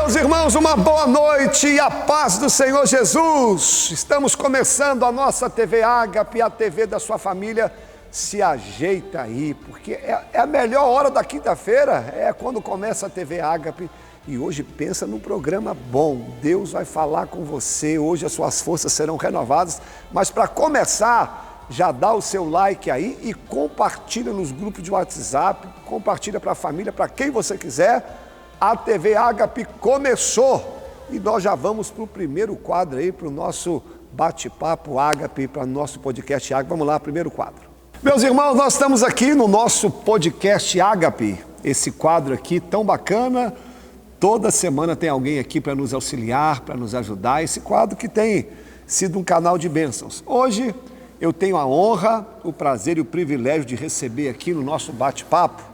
Meus irmãos, uma boa noite e a paz do Senhor Jesus. Estamos começando a nossa TV Ágape, a TV da sua família. Se ajeita aí, porque é a melhor hora da quinta-feira, é quando começa a TV Ágape. E hoje pensa num programa bom, Deus vai falar com você, hoje as suas forças serão renovadas. Mas para começar, já dá o seu like aí e compartilha nos grupos de WhatsApp, compartilha para a família, para quem você quiser. A TV Ágape começou e nós já vamos para o primeiro quadro aí, para o nosso bate-papo Ágape, para o nosso podcast Ágape. Vamos lá, primeiro quadro. Meus irmãos, nós estamos aqui no nosso podcast Ágape, esse quadro aqui tão bacana. Toda semana tem alguém aqui para nos auxiliar, para nos ajudar. Esse quadro que tem sido um canal de bênçãos. Hoje eu tenho a honra, o prazer e o privilégio de receber aqui no nosso bate-papo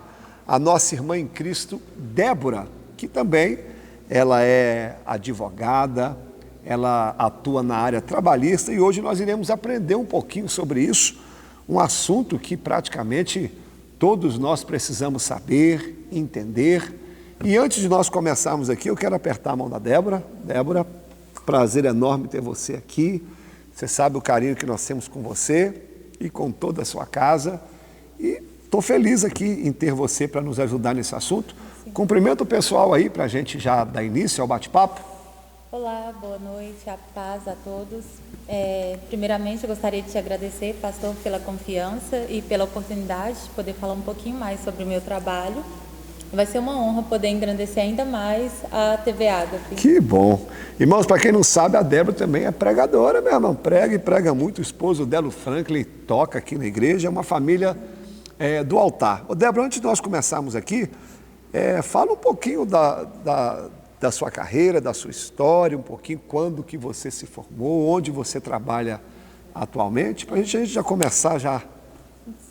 a nossa irmã em Cristo, Débora, que também ela é advogada, ela atua na área trabalhista e hoje nós iremos aprender um pouquinho sobre isso, um assunto que praticamente todos nós precisamos saber, entender. E antes de nós começarmos aqui, eu quero apertar a mão da Débora. Débora, prazer enorme ter você aqui. Você sabe o carinho que nós temos com você e com toda a sua casa. E estou feliz aqui em ter você para nos ajudar nesse assunto. Sim. Cumprimento o pessoal aí para a gente já dar início ao bate-papo. Olá, boa noite, a paz a todos. Primeiramente, eu gostaria de te agradecer, pastor, pela confiança e pela oportunidade de poder falar um pouquinho mais sobre o meu trabalho. Vai ser uma honra poder engrandecer ainda mais a TV Ágape. Que bom. Irmãos, para quem não sabe, a Débora também é pregadora, meu irmão. Prega e prega muito. O esposo dela, o Franklin, toca aqui na igreja. É uma família do altar. Ô, Débora, antes de nós começarmos aqui, fala um pouquinho da sua carreira, da sua história, um pouquinho quando que você se formou, onde você trabalha atualmente, para a gente já começar já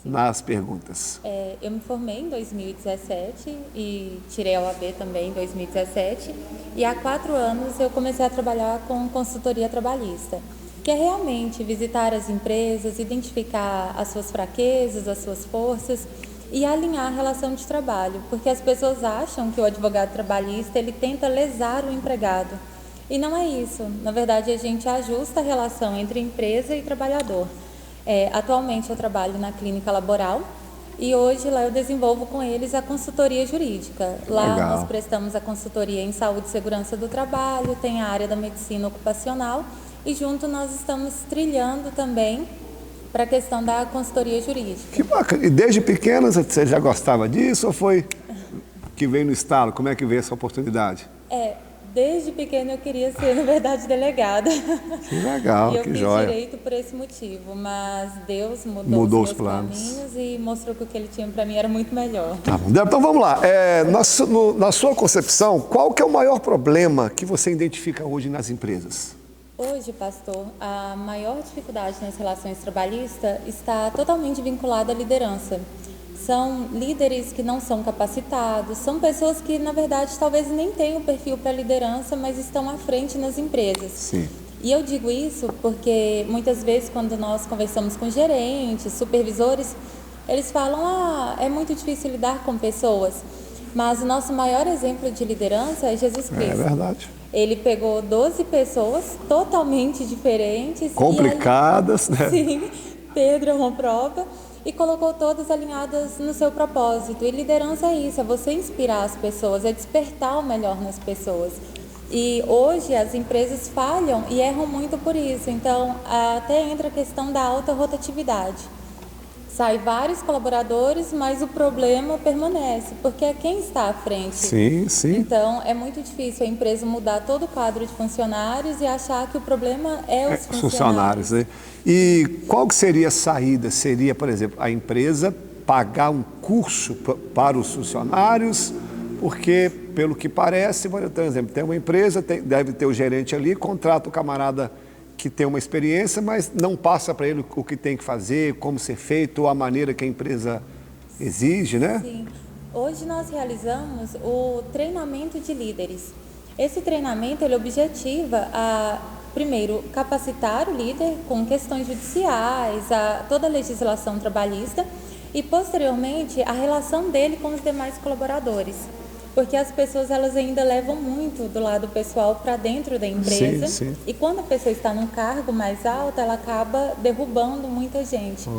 nas perguntas. Eu me formei em 2017 e tirei a OAB também em 2017 e há 4 anos eu comecei a trabalhar com consultoria trabalhista, que é realmente visitar as empresas, identificar as suas fraquezas, as suas forças e alinhar a relação de trabalho, porque as pessoas acham que o advogado trabalhista ele tenta lesar o empregado e não é isso. Na verdade, a gente ajusta a relação entre empresa e trabalhador. Atualmente eu trabalho na clínica laboral e hoje lá eu desenvolvo com eles a consultoria jurídica. Lá Legal. Nós prestamos a consultoria em saúde e segurança do trabalho, tem a área da medicina ocupacional e junto nós estamos trilhando também para a questão da consultoria jurídica. Que bacana. E desde pequena você já gostava disso ou foi que veio no estalo? Como é que veio essa oportunidade? Desde pequena eu queria ser, na verdade, delegada. Que legal, e eu que fiz joia. direito por esse motivo, mas Deus mudou os planos. Caminhos e mostrou que o que Ele tinha para mim era muito melhor. Tá bom. Então vamos lá. Na sua concepção, qual que é o maior problema que você identifica hoje nas empresas? Hoje, pastor, a maior dificuldade nas relações trabalhistas está totalmente vinculada à liderança. São líderes que não são capacitados, são pessoas que, na verdade, talvez nem tenham perfil para liderança, mas estão à frente nas empresas. Sim. E eu digo isso porque, muitas vezes, quando nós conversamos com gerentes, supervisores, eles falam, é muito difícil lidar com pessoas. Mas o nosso maior exemplo de liderança é Jesus Cristo. É verdade. Ele pegou 12 pessoas totalmente diferentes. Complicadas, né? Sim, Pedro é uma prova. E colocou todas alinhadas no seu propósito. E liderança é isso, é você inspirar as pessoas, é despertar o melhor nas pessoas. E hoje as empresas falham e erram muito por isso. Então, até entra a questão da alta rotatividade. Sai vários colaboradores, mas o problema permanece, porque é quem está à frente. Sim, sim. Então, é muito difícil a empresa mudar todo o quadro de funcionários e achar que o problema é os funcionários. Né? E qual que seria a saída? Seria, por exemplo, a empresa pagar um curso para os funcionários, porque, pelo que parece, por exemplo, tem uma empresa, deve ter o gerente ali, contrata o camarada que tem uma experiência, mas não passa para ele o que tem que fazer, como ser feito, ou a maneira que a empresa exige, né? Sim. Hoje nós realizamos o treinamento de líderes. Esse treinamento, ele objetiva primeiro, capacitar o líder com questões judiciais, toda a legislação trabalhista e, posteriormente, a relação dele com os demais colaboradores. porque as pessoas elas ainda levam muito do lado pessoal para dentro da empresa. Sim, sim. E quando a pessoa está num cargo mais alto, ela acaba derrubando muita gente.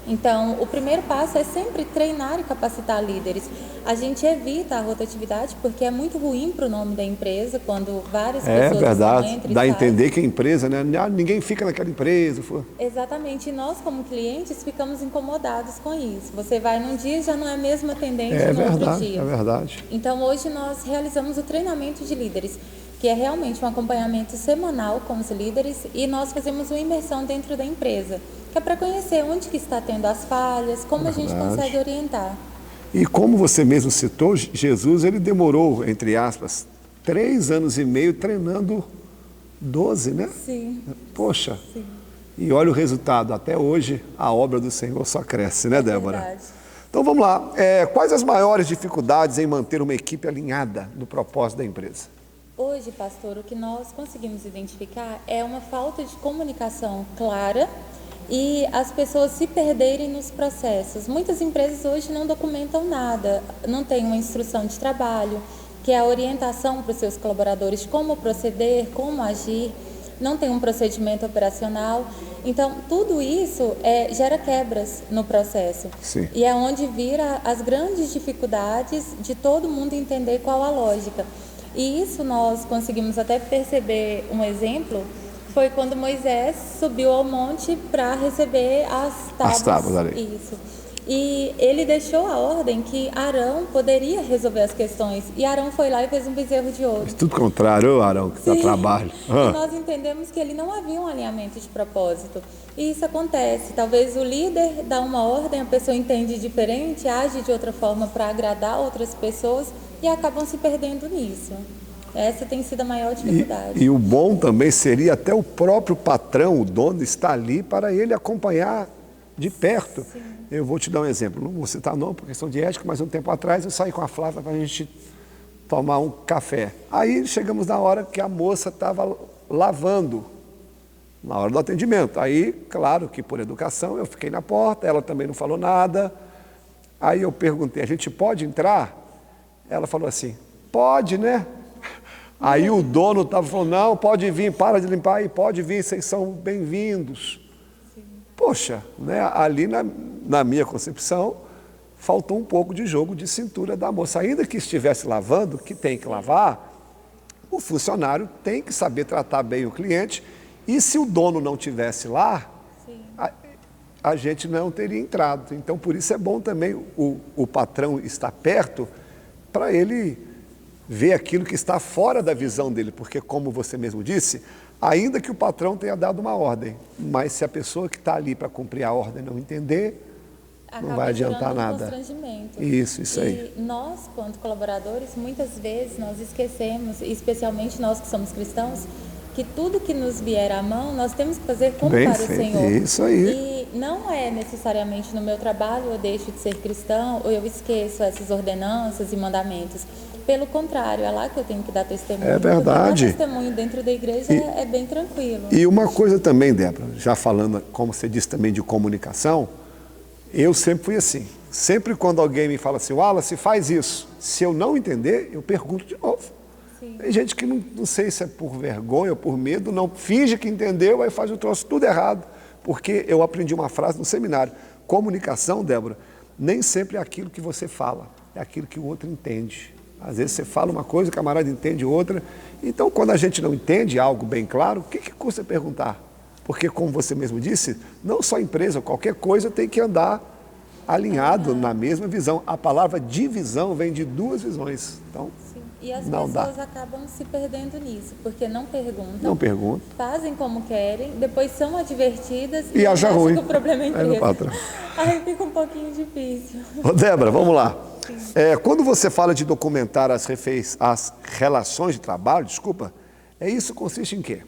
Então, o primeiro passo é sempre treinar e capacitar líderes. A gente evita a rotatividade porque é muito ruim para o nome da empresa quando várias pessoas verdade, entram e dá a saem. entender que a empresa, né? Ninguém fica naquela empresa. Exatamente, e nós como clientes ficamos incomodados com isso. Você vai num dia e já não é a mesma atendente no outro dia. É verdade. Então hoje nós realizamos o treinamento de líderes, que é realmente um acompanhamento semanal com os líderes, e nós fazemos uma imersão dentro da empresa, que é para conhecer onde que está tendo as falhas, como a gente consegue orientar. E como você mesmo citou, Jesus, ele demorou, entre aspas, 3 anos e meio treinando 12, né? Sim. Poxa. Sim. E olha o resultado, até hoje a obra do Senhor só cresce, né, Débora? Verdade. Então vamos lá, quais as maiores dificuldades em manter uma equipe alinhada no propósito da empresa? Hoje, pastor, o que nós conseguimos identificar é uma falta de comunicação clara e as pessoas se perderem nos processos. Muitas empresas hoje não documentam nada, não tem uma instrução de trabalho, que é a orientação para os seus colaboradores, como proceder, como agir, não tem um procedimento operacional. Então, tudo isso gera quebras no processo. Sim. E é onde vira as grandes dificuldades de todo mundo entender qual a lógica. E isso nós conseguimos até perceber um exemplo, foi quando Moisés subiu ao monte para receber as tábuas. As tábuas ali. Isso. E ele deixou a ordem que Arão poderia resolver as questões. E Arão foi lá e fez um bezerro de ouro. Tudo contrário, Arão, que dá trabalho. E nós entendemos que ele não havia um alinhamento de propósito. E isso acontece. Talvez o líder dá uma ordem, a pessoa entende diferente, age de outra forma para agradar outras pessoas e acabam se perdendo nisso. Essa tem sido a maior dificuldade. E o bom também seria até o próprio patrão, o dono, estar ali para ele acompanhar de perto. Sim. Eu vou te dar um exemplo, não vou citar não por questão de ética, mas um tempo atrás eu saí com a Flávia para a gente tomar um café. Aí chegamos na hora que a moça estava lavando, na hora do atendimento. Aí, claro que por educação, eu fiquei na porta, ela também não falou nada. Aí eu perguntei, a gente pode entrar? Ela falou assim, pode, né? Aí o dono estava falando, não, pode vir, para de limpar aí, pode vir, vocês são bem-vindos. Poxa, né, ali na minha concepção, faltou um pouco de jogo de cintura da moça. Ainda que estivesse lavando, que tem que lavar, o funcionário tem que saber tratar bem o cliente. E se o dono não estivesse lá, a gente não teria entrado. Então, por isso é bom também o patrão estar perto para ele ver aquilo que está fora da visão dele. Porque, como você mesmo disse, ainda que o patrão tenha dado uma ordem, mas se a pessoa que está ali para cumprir a ordem não entender, acaba não vai adiantar nada. Isso aí. E nós, quanto colaboradores, muitas vezes nós esquecemos, especialmente nós que somos cristãos, que tudo que nos vier à mão, nós temos que fazer como Bem para feito. o Senhor. Isso aí. E não é necessariamente no meu trabalho eu deixo de ser cristão ou eu esqueço essas ordenanças e mandamentos. Pelo contrário, é lá que eu tenho que dar testemunho. É verdade. Dar testemunho dentro da igreja é bem tranquilo. E uma coisa também, Débora, já falando, como você disse também, de comunicação, eu sempre fui assim. Sempre quando alguém me fala assim, Wallace, faz isso. Se eu não entender, eu pergunto de novo. Sim. Tem gente que não sei se é por vergonha ou por medo, não finge que entendeu, aí faz o troço tudo errado. Porque eu aprendi uma frase no seminário. Comunicação, Débora, nem sempre é aquilo que você fala, é aquilo que o outro entende. Às vezes você fala uma coisa, o camarada entende outra. Então, quando a gente não entende algo bem claro, o que custa perguntar? Porque, como você mesmo disse, não só empresa, qualquer coisa tem que andar alinhado na mesma visão. A palavra divisão vem de duas visões. Então, sim. E as não pessoas dá. acabam se perdendo nisso, porque não perguntam. Não perguntam. Fazem como querem, depois são advertidas E acha acham ruim. que o problema é Aí no empresa. patrão. Aí fica um pouquinho difícil. Ô, Débora, vamos lá. Quando você fala de documentar as relações de trabalho, isso consiste em quê?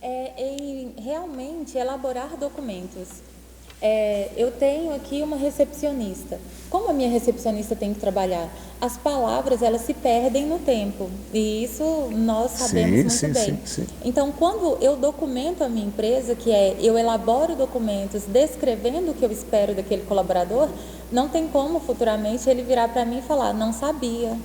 Em realmente elaborar documentos. Eu tenho aqui uma recepcionista. Como a minha recepcionista tem que trabalhar? As palavras, elas se perdem no tempo. E isso nós sabemos muito bem. Sim. Então, quando eu documento a minha empresa, eu elaboro documentos descrevendo o que eu espero daquele colaborador, não tem como futuramente ele virar para mim e falar, não sabia,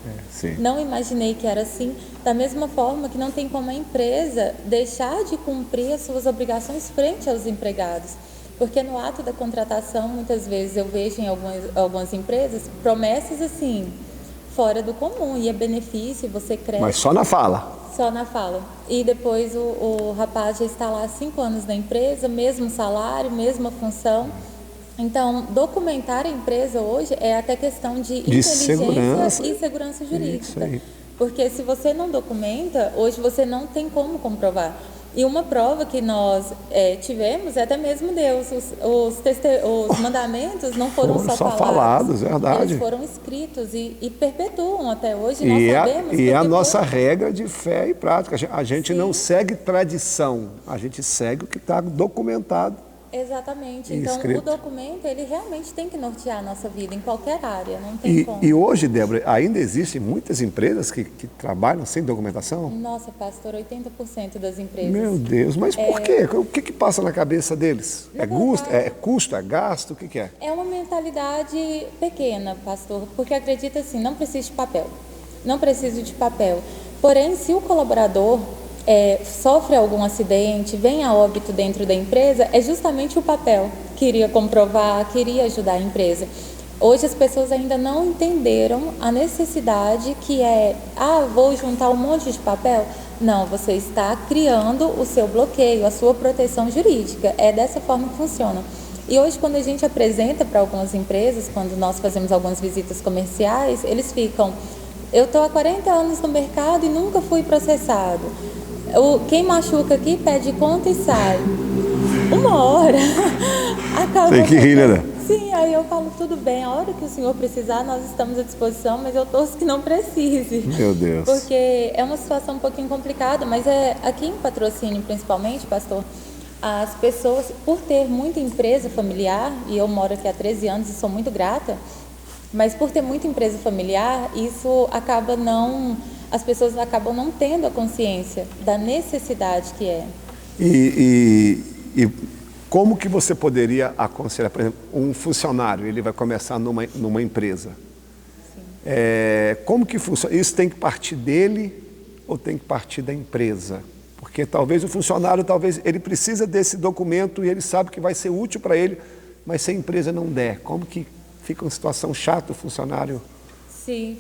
não imaginei que era assim. Da mesma forma que não tem como a empresa deixar de cumprir as suas obrigações frente aos empregados. Porque no ato da contratação, muitas vezes eu vejo em algumas empresas promessas assim, fora do comum, e é benefício, você cresce. Mas só na fala. Só na fala. E depois o rapaz já está lá há 5 anos na empresa, mesmo salário, mesma função. Então, documentar a empresa hoje é até questão de inteligência e segurança jurídica. Porque se você não documenta, hoje você não tem como comprovar. E uma prova que nós tivemos é até mesmo Deus. Os mandamentos não foram só falados, verdade. Eles foram escritos e perpetuam até hoje. Nós sabemos e é a nossa regra de fé e prática. A gente não segue tradição, a gente segue o que está documentado. Exatamente. Então, escrito. O documento, ele realmente tem que nortear a nossa vida em qualquer área, não tem como. E hoje, Débora, ainda existem muitas empresas que trabalham sem documentação? Nossa, pastor, 80% das empresas. Meu Deus, mas por quê? O que passa na cabeça deles? Custo, é gasto, o que é? É uma mentalidade pequena, pastor, porque acredita assim, não preciso de papel. Não preciso de papel. Porém, se o colaborador sofre algum acidente, vem a óbito dentro da empresa, é justamente o papel que iria comprovar, que iria ajudar a empresa. Hoje as pessoas ainda não entenderam a necessidade que vou juntar um monte de papel. Não, você está criando o seu bloqueio, a sua proteção jurídica. É dessa forma que funciona. E hoje, quando a gente apresenta para algumas empresas, quando nós fazemos algumas visitas comerciais, eles ficam, eu estou há 40 anos no mercado e nunca fui processado. Quem machuca aqui pede conta e sai. Uma hora acaba. Tem que rir, né? Sim, aí eu falo, tudo bem, a hora que o senhor precisar, nós estamos à disposição, mas eu torço que não precise. Meu Deus. Porque é uma situação um pouquinho complicada, mas aqui em Patrocínio, principalmente, pastor, as pessoas, por ter muita empresa familiar, e eu moro aqui há 13 anos e sou muito grata, mas por ter muita empresa familiar, as pessoas acabam não tendo a consciência da necessidade que é. E como que você poderia aconselhar, por exemplo, um funcionário, ele vai começar numa empresa? Como que funciona? Isso tem que partir dele ou tem que partir da empresa? Porque talvez o funcionário, ele precisa desse documento e ele sabe que vai ser útil para ele, mas se a empresa não der, como que fica uma situação chata o funcionário? Sim,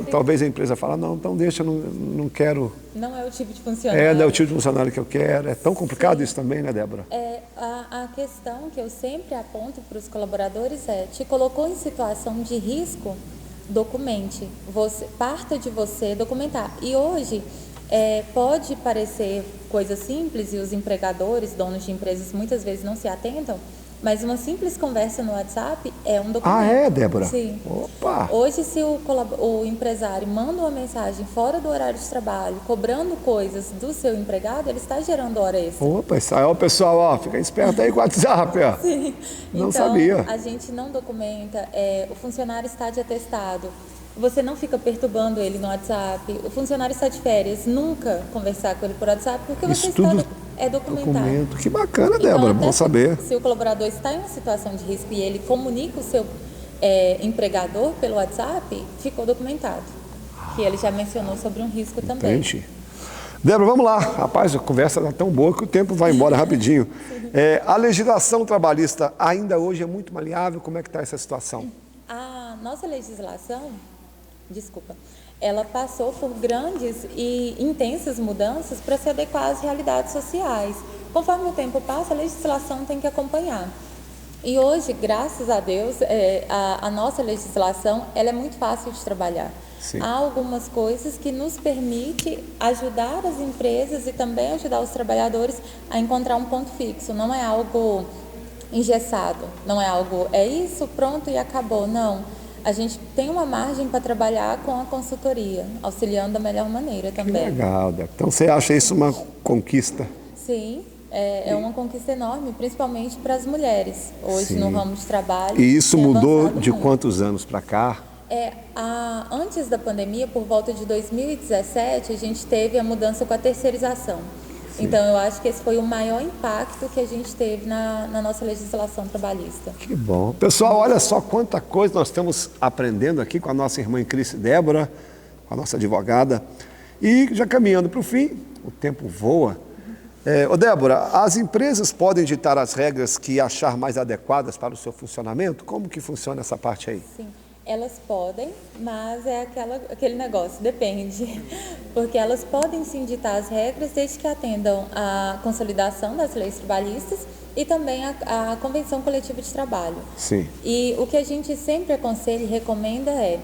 talvez a empresa fala, não, então deixa, não quero. Não é o tipo de funcionário. Não é o tipo de funcionário que eu quero. É tão complicado isso também, né, Débora? A questão que eu sempre aponto para os colaboradores te colocou em situação de risco, documente. Parta de você documentar. E hoje, pode parecer coisa simples e os empregadores, donos de empresas, muitas vezes não se atentam, mas uma simples conversa no WhatsApp é um documento. Ah, é, Débora? Sim. Opa! Hoje, se o empresário manda uma mensagem fora do horário de trabalho, cobrando coisas do seu empregado, ele está gerando hora extra. Opa, pessoal, fica esperto aí com o WhatsApp, ó. Sim. Não sabia. A gente não documenta, o funcionário está de atestado. Você não fica perturbando ele no WhatsApp. O funcionário está de férias, nunca conversar com ele por WhatsApp, porque Isso você tudo está documentado. Que bacana, Débora, então, bom saber. Se o colaborador está em uma situação de risco e ele comunica o seu empregador pelo WhatsApp, ficou documentado. Que ele já mencionou sobre um risco também. Entendi. Débora, vamos lá. Rapaz, a conversa está tão boa que o tempo vai embora rapidinho. A legislação trabalhista ainda hoje é muito maleável? Como é que está essa situação? A nossa legislação, ela passou por grandes e intensas mudanças para se adequar às realidades sociais. Conforme o tempo passa, a legislação tem que acompanhar. E hoje, graças a Deus, a nossa legislação ela é muito fácil de trabalhar. Sim. Há algumas coisas que nos permitem ajudar as empresas e também ajudar os trabalhadores a encontrar um ponto fixo. Não é algo engessado, não é algo, isso, pronto e acabou, não. A gente tem uma margem para trabalhar com a consultoria, auxiliando da melhor maneira também. Que legal, Débora. Então você acha isso uma conquista? Sim, é uma conquista enorme, principalmente para as mulheres, hoje Sim. no ramo de trabalho. E isso tem mudou avançado de muito. quantos anos para cá? Antes da pandemia, por volta de 2017, a gente teve a mudança com a terceirização. Sim. Então, eu acho que esse foi o maior impacto que a gente teve na nossa legislação trabalhista. Que bom. Pessoal, olha só quanta coisa nós estamos aprendendo aqui com a nossa irmã Cris Débora, com a nossa advogada. E já caminhando para o fim, o tempo voa. Ô Débora, as empresas podem ditar as regras que achar mais adequadas para o seu funcionamento? Como que funciona essa parte aí? Sim, elas podem, mas é aquele negócio, depende. Porque elas podem sim ditar as regras desde que atendam à consolidação das leis trabalhistas e também à Convenção Coletiva de Trabalho. Sim. E o que a gente sempre aconselha e recomenda é: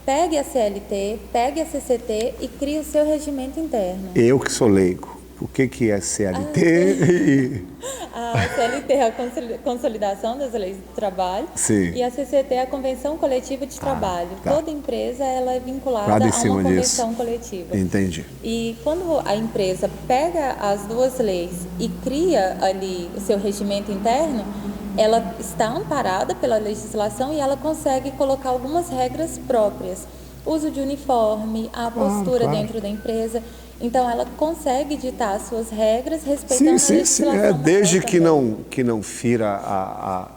pegue a CLT, pegue a CCT e crie o seu regimento interno. Eu que sou leigo, o que é CLT? A CLT é a consolidação das leis do trabalho. Sim. E a CCT é a Convenção Coletiva de Trabalho. Tá. Toda empresa ela é vinculada Nada em a cima uma convenção disso. coletiva. Entendi. E quando a empresa pega as duas leis e cria ali o seu regimento interno, ela está amparada pela legislação e ela consegue colocar algumas regras próprias. Uso de uniforme, a postura claro. dentro da empresa. Então, ela consegue ditar as suas regras respeitando a Sim. legislação. Desde também. que não fira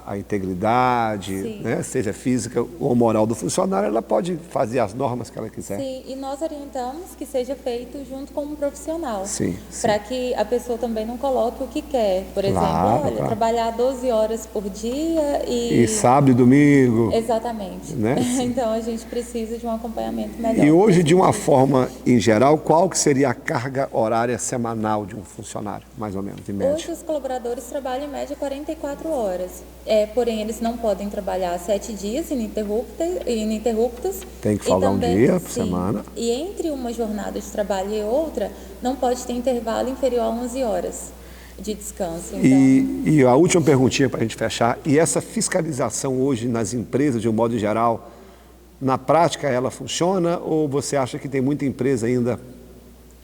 a integridade, né, seja física ou moral do funcionário, ela pode fazer as normas que ela quiser. Sim, e nós orientamos que seja feito junto com um profissional. Sim. Para que a pessoa também não coloque o que quer. Por exemplo, Claro. trabalhar 12 horas por dia E sábado e domingo. Exatamente. Né? Então, a gente precisa de um acompanhamento melhor. E hoje, de uma forma em geral, qual que seria a carga horária semanal de um funcionário, mais ou menos, em média? Hoje, os colaboradores trabalham em média 44 horas. Porém, eles não podem trabalhar 7 dias ininterruptos. Tem que folgar um dia por sim, semana. E entre uma jornada de trabalho e outra, não pode ter intervalo inferior a 11 horas de descanso. Então, E a última perguntinha para a gente fechar, e essa fiscalização hoje nas empresas, de um modo geral, na prática ela funciona ou você acha que tem muita empresa ainda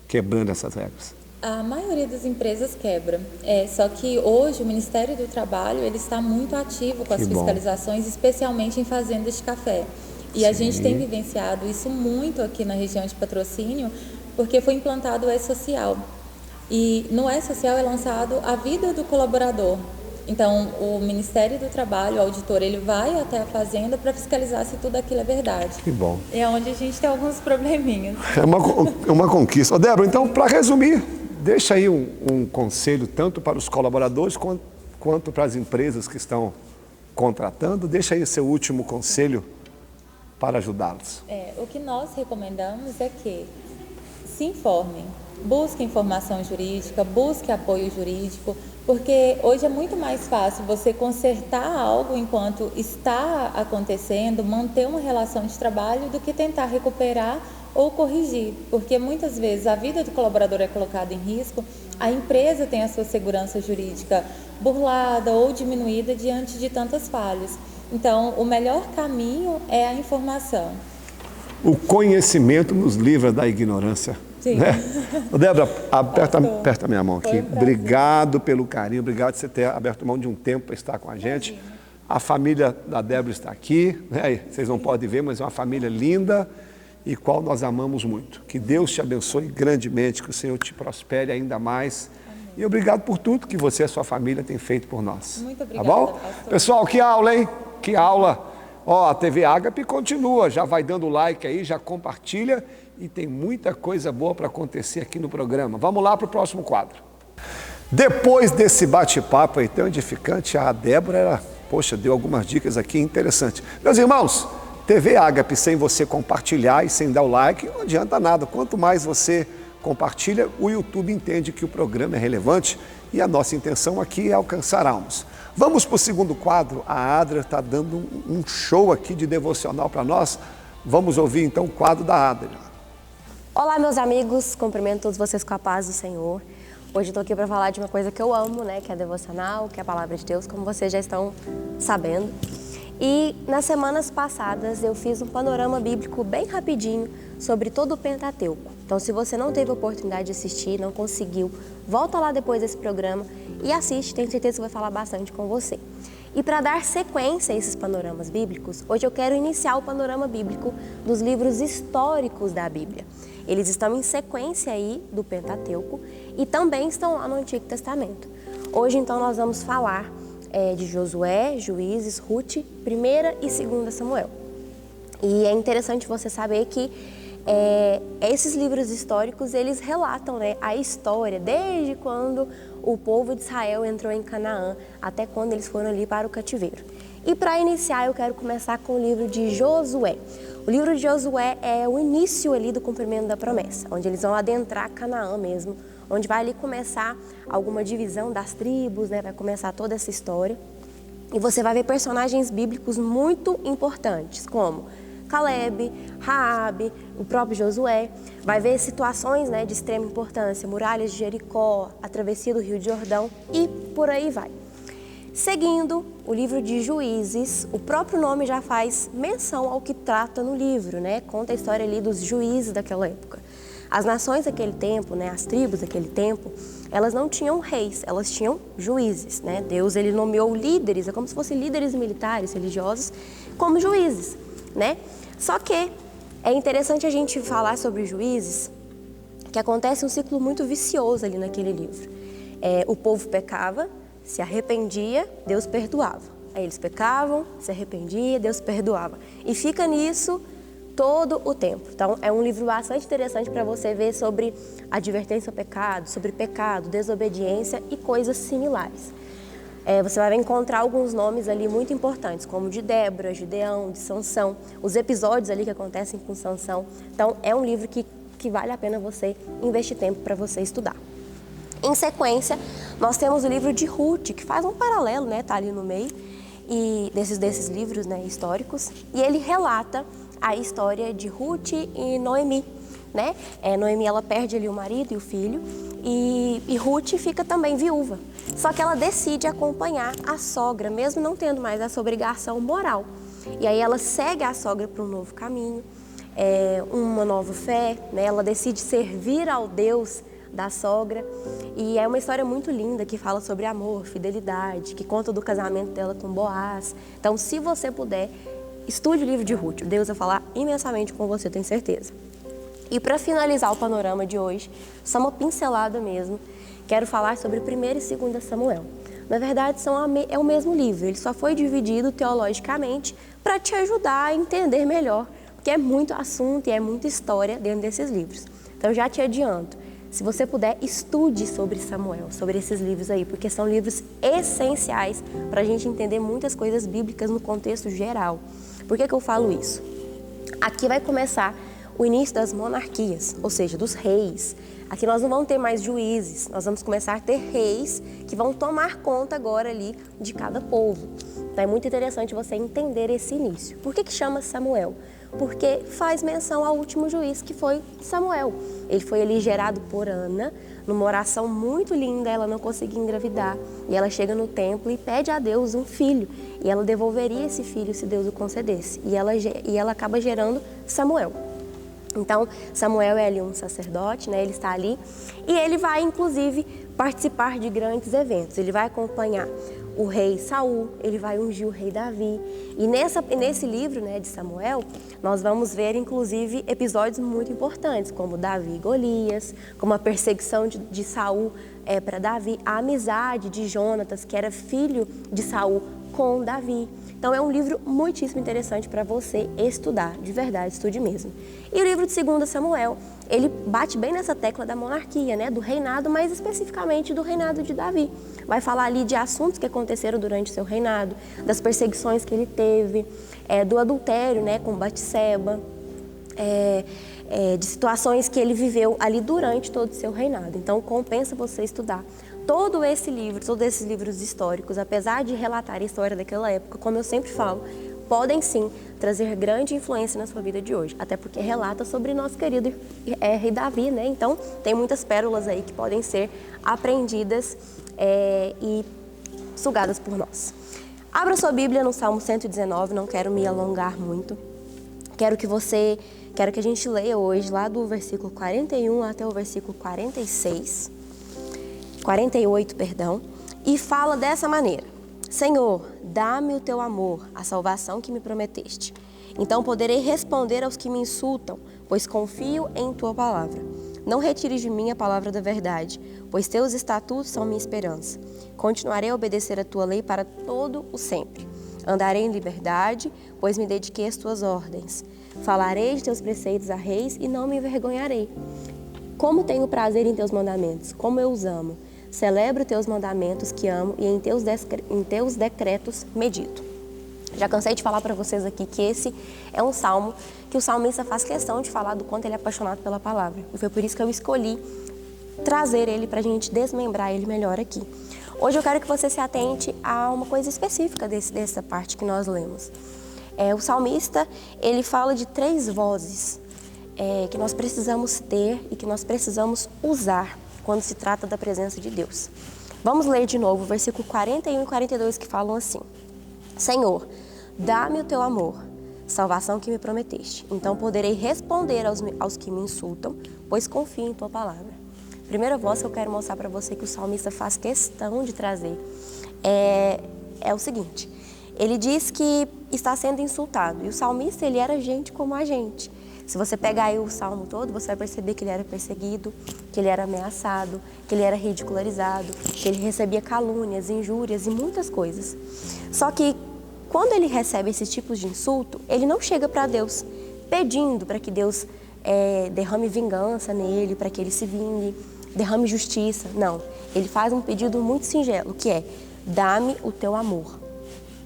quebrando essas regras? a maioria das empresas quebra. Só que hoje o Ministério do Trabalho ele está muito ativo com as fiscalizações, especialmente em fazendas de café. E a gente tem vivenciado isso muito aqui na região de Patrocínio, porque foi implantado o E-Social. E no E-Social é lançado a vida do colaborador. Então, o Ministério do Trabalho, o auditor, ele vai até a fazenda para fiscalizar se tudo aquilo é verdade. Que bom. É onde a gente tem alguns probleminhas. É uma conquista. Ô, Débora, então, para resumir, deixa aí um conselho tanto para os colaboradores quanto para as empresas que estão contratando. Deixa aí seu último conselho para ajudá-los. O que nós recomendamos é que se informem, busquem informação jurídica, busquem apoio jurídico, porque hoje é muito mais fácil você consertar algo enquanto está acontecendo, manter uma relação de trabalho, do que tentar recuperar ou corrigir, porque muitas vezes a vida do colaborador é colocada em risco, a empresa tem a sua segurança jurídica burlada ou diminuída diante de tantas falhas. Então, o melhor caminho é a informação. O conhecimento nos livra da ignorância. Sim. Né? Débora, aperta minha mão aqui. Obrigado pelo carinho, obrigado por você ter aberto mão de um tempo para estar com a gente. Imagina. A família da Débora está aqui, né? Vocês não podem ver, mas é uma família linda e qual nós amamos muito. Que Deus te abençoe grandemente, que o Senhor te prospere ainda mais. Amém. E obrigado por tudo que você e a sua família têm feito por nós. Muito obrigada, tá bom? pastor. Pessoal, que aula, hein? Que aula! Ó, a TV Ágape continua, já vai dando like aí, já compartilha e tem muita coisa boa para acontecer aqui no programa. Vamos lá para o próximo quadro. Depois desse bate-papo aí tão edificante, a Débora, deu algumas dicas aqui interessantes. Meus irmãos, TV Ágape, sem você compartilhar e sem dar o like, não adianta nada. Quanto mais você compartilha, o YouTube entende que o programa é relevante e a nossa intenção aqui é alcançar almas. Vamos para o segundo quadro. A Adria está dando um show aqui de devocional para nós. Vamos ouvir então o quadro da Adria. Olá, meus amigos, cumprimento todos vocês com a paz do Senhor. Hoje eu estou aqui para falar de uma coisa que eu amo, né, que é devocional, que é a palavra de Deus, como vocês já estão sabendo. E nas semanas passadas eu fiz um panorama bíblico bem rapidinho sobre todo o Pentateuco. Então, se você não teve a oportunidade de assistir, não conseguiu, volta lá depois desse programa e assiste, tenho certeza que vai falar bastante com você. E para dar sequência a esses panoramas bíblicos, hoje eu quero iniciar o panorama bíblico dos livros históricos da Bíblia. Eles estão em sequência aí do Pentateuco e também estão lá no Antigo Testamento. Hoje, então, nós vamos falar de Josué, Juízes, Ruth, 1ª e 2ª Samuel. E é interessante você saber que esses livros históricos, eles relatam, né, a história desde quando o povo de Israel entrou em Canaã até quando eles foram ali para o cativeiro. E para iniciar, eu quero começar com o livro de Josué. O livro de Josué é o início ali do cumprimento da promessa, onde eles vão adentrar Canaã mesmo, onde vai ali começar alguma divisão das tribos, né? Vai começar toda essa história. E você vai ver personagens bíblicos muito importantes, como Caleb, Raabe, o próprio Josué. Vai ver situações, né, de extrema importância, muralhas de Jericó, a travessia do Rio de Jordão e por aí vai. Seguindo o livro de Juízes, o próprio nome já faz menção ao que trata no livro, né? Conta a história ali dos juízes daquela época. As nações daquele tempo, né, as tribos daquele tempo, elas não tinham reis, elas tinham juízes, né? Deus, ele nomeou líderes, é como se fossem líderes militares, religiosos, como juízes, né? Só que é interessante a gente falar sobre juízes, que acontece um ciclo muito vicioso ali naquele livro. O povo pecava, se arrependia, Deus perdoava. Aí eles pecavam, se arrependia, Deus perdoava. E fica nisso todo o tempo. Então, é um livro bastante interessante para você ver sobre advertência ao pecado, sobre pecado, desobediência e coisas similares. Você vai encontrar alguns nomes ali muito importantes, como de Débora, Gideão, de Sansão, os episódios ali que acontecem com Sansão. Então, é um livro que vale a pena você investir tempo para você estudar. Em sequência, nós temos o livro de Ruth, que faz um paralelo, né, tá ali no meio, e desses livros, né, históricos, e ele relata a história de Ruth e Noemi, né? Noemi, ela perde ali o marido e o filho, e Ruth fica também viúva. Só que ela decide acompanhar a sogra, mesmo não tendo mais essa obrigação moral. E aí ela segue a sogra para um novo caminho, uma nova fé, né? Ela decide servir ao Deus da sogra, e é uma história muito linda que fala sobre amor, fidelidade, que conta do casamento dela com Boaz. Então, se você puder, estude o livro de Ruth, Deus vai falar imensamente com você, tenho certeza. E para finalizar o panorama de hoje, só uma pincelada mesmo, quero falar sobre 1ª e 2ª Samuel. Na verdade, é o mesmo livro, ele só foi dividido teologicamente para te ajudar a entender melhor, porque é muito assunto e é muita história dentro desses livros. Então, já te adianto, se você puder, estude sobre Samuel, sobre esses livros aí, porque são livros essenciais para a gente entender muitas coisas bíblicas no contexto geral. Por que eu falo isso? Aqui vai começar o início das monarquias, ou seja, dos reis. Aqui nós não vamos ter mais juízes, nós vamos começar a ter reis que vão tomar conta agora ali de cada povo. Então é muito interessante você entender esse início. Por que chama Samuel? Porque faz menção ao último juiz, que foi Samuel. Ele foi ali gerado por Ana, numa oração muito linda, ela não conseguia engravidar. E ela chega no templo e pede a Deus um filho. E ela devolveria esse filho se Deus o concedesse. E ela acaba gerando Samuel. Então, Samuel é ali um sacerdote, né? Ele está ali e ele vai, inclusive, participar de grandes eventos. Ele vai acompanhar o rei Saul, ele vai ungir o rei Davi. E nesse livro, né, de Samuel, nós vamos ver, inclusive, episódios muito importantes, como Davi e Golias, como a perseguição de Saul para Davi, a amizade de Jonatas, que era filho de Saul, com Davi. Então é um livro muitíssimo interessante para você estudar, de verdade, estude mesmo. E o livro de 2 Samuel, ele bate bem nessa tecla da monarquia, né, do reinado, mas especificamente do reinado de Davi. Vai falar ali de assuntos que aconteceram durante o seu reinado, das perseguições que ele teve, do adultério, né, com Batseba, de situações que ele viveu ali durante todo o seu reinado. Então compensa você estudar todos esses livros históricos, apesar de relatar a história daquela época, como eu sempre falo, podem sim trazer grande influência na sua vida de hoje, até porque relata sobre nosso querido rei Davi, né? Então tem muitas pérolas aí que podem ser aprendidas e sugadas por nós. Abra sua Bíblia no Salmo 119, não quero me alongar muito. Quero que a gente leia hoje lá do versículo 41 até o versículo 48, e fala dessa maneira: Senhor, dá-me o teu amor, a salvação que me prometeste. Então poderei responder aos que me insultam, pois confio em tua palavra. Não retires de mim a palavra da verdade, pois teus estatutos são minha esperança. Continuarei a obedecer a tua lei para todo o sempre. Andarei em liberdade, pois me dediquei às tuas ordens. Falarei de teus preceitos a reis e não me envergonharei. Como tenho prazer em teus mandamentos, como eu os amo. Celebro teus mandamentos que amo e em teus decretos medito. Já cansei de falar para vocês aqui que esse é um salmo que o salmista faz questão de falar do quanto ele é apaixonado pela palavra. E foi por isso que eu escolhi trazer ele para a gente desmembrar ele melhor aqui. Hoje eu quero que você se atente a uma coisa específica dessa parte que nós lemos. O salmista, ele fala de 3 vozes que nós precisamos ter e que nós precisamos usar quando se trata da presença de Deus. Vamos ler de novo o versículo 41 e 42 que falam assim: Senhor, dá-me o teu amor, salvação que me prometeste. Então poderei responder aos que me insultam, pois confio em tua palavra. Primeira voz que eu quero mostrar para você que o salmista faz questão de trazer é o seguinte: ele diz que está sendo insultado, e o salmista, ele era gente como a gente. Se você pegar aí o salmo todo, você vai perceber que ele era perseguido, que ele era ameaçado, que ele era ridicularizado, que ele recebia calúnias, injúrias e muitas coisas. Só que quando ele recebe esses tipos de insulto, ele não chega para Deus pedindo para que Deus derrame vingança nele, para que ele se vingue, derrame justiça. Não, ele faz um pedido muito singelo, que é: dá-me o teu amor,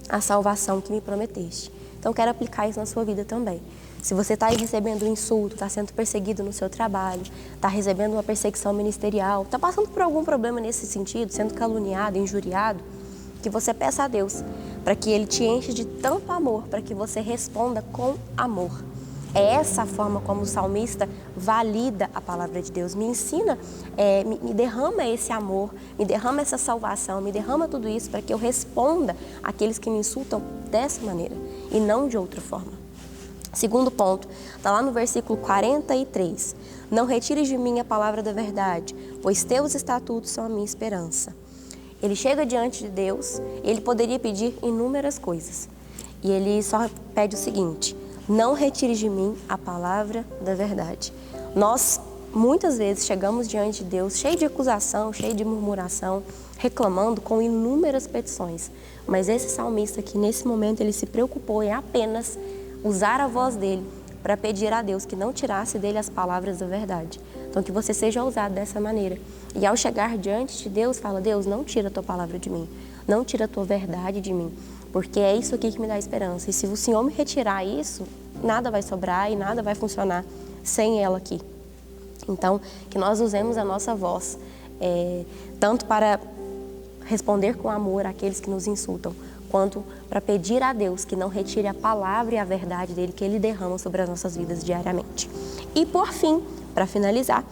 a salvação que me prometeste. Então, quero aplicar isso na sua vida também. Se você está aí recebendo um insulto, está sendo perseguido no seu trabalho, está recebendo uma perseguição ministerial, está passando por algum problema nesse sentido, sendo caluniado, injuriado, que você peça a Deus para que Ele te enche de tanto amor, para que você responda com amor. É essa a forma como o salmista valida a palavra de Deus. Me ensina, me derrama esse amor, me derrama essa salvação, me derrama tudo isso para que eu responda àqueles que me insultam dessa maneira e não de outra forma. Segundo ponto, está lá no versículo 43. Não retires de mim a palavra da verdade, pois teus estatutos são a minha esperança. Ele chega diante de Deus, ele poderia pedir inúmeras coisas. E ele só pede o seguinte: não retire de mim a palavra da verdade. Nós, muitas vezes, chegamos diante de Deus cheio de acusação, cheio de murmuração, reclamando com inúmeras petições. Mas esse salmista aqui, nesse momento, ele se preocupou em apenas usar a voz dele para pedir a Deus que não tirasse dele as palavras da verdade. Então, que você seja usado dessa maneira. E ao chegar diante de Deus, fala: Deus, não tira a tua palavra de mim, não tira a tua verdade de mim, porque é isso aqui que me dá esperança. E se o Senhor me retirar isso, nada vai sobrar e nada vai funcionar sem ela aqui. Então, que nós usemos a nossa voz, tanto para responder com amor àqueles que nos insultam, quanto para pedir a Deus que não retire a palavra e a verdade dele, que ele derrama sobre as nossas vidas diariamente. E por fim, para finalizar,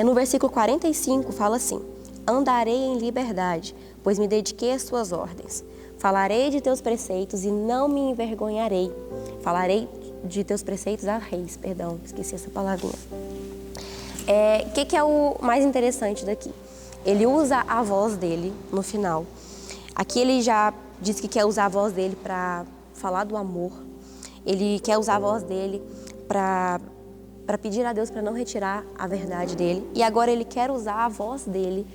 no versículo 45 fala assim: andarei em liberdade, pois me dediquei às tuas ordens. Falarei de teus preceitos e não me envergonharei. Falarei de teus preceitos a reis, esqueci essa palavrinha. O que é o mais interessante daqui? Ele usa a voz dele no final. Aqui ele já diz que quer usar a voz dele para falar do amor. Ele quer usar a voz dele para pedir a Deus para não retirar a verdade dele. E agora ele quer usar a voz dele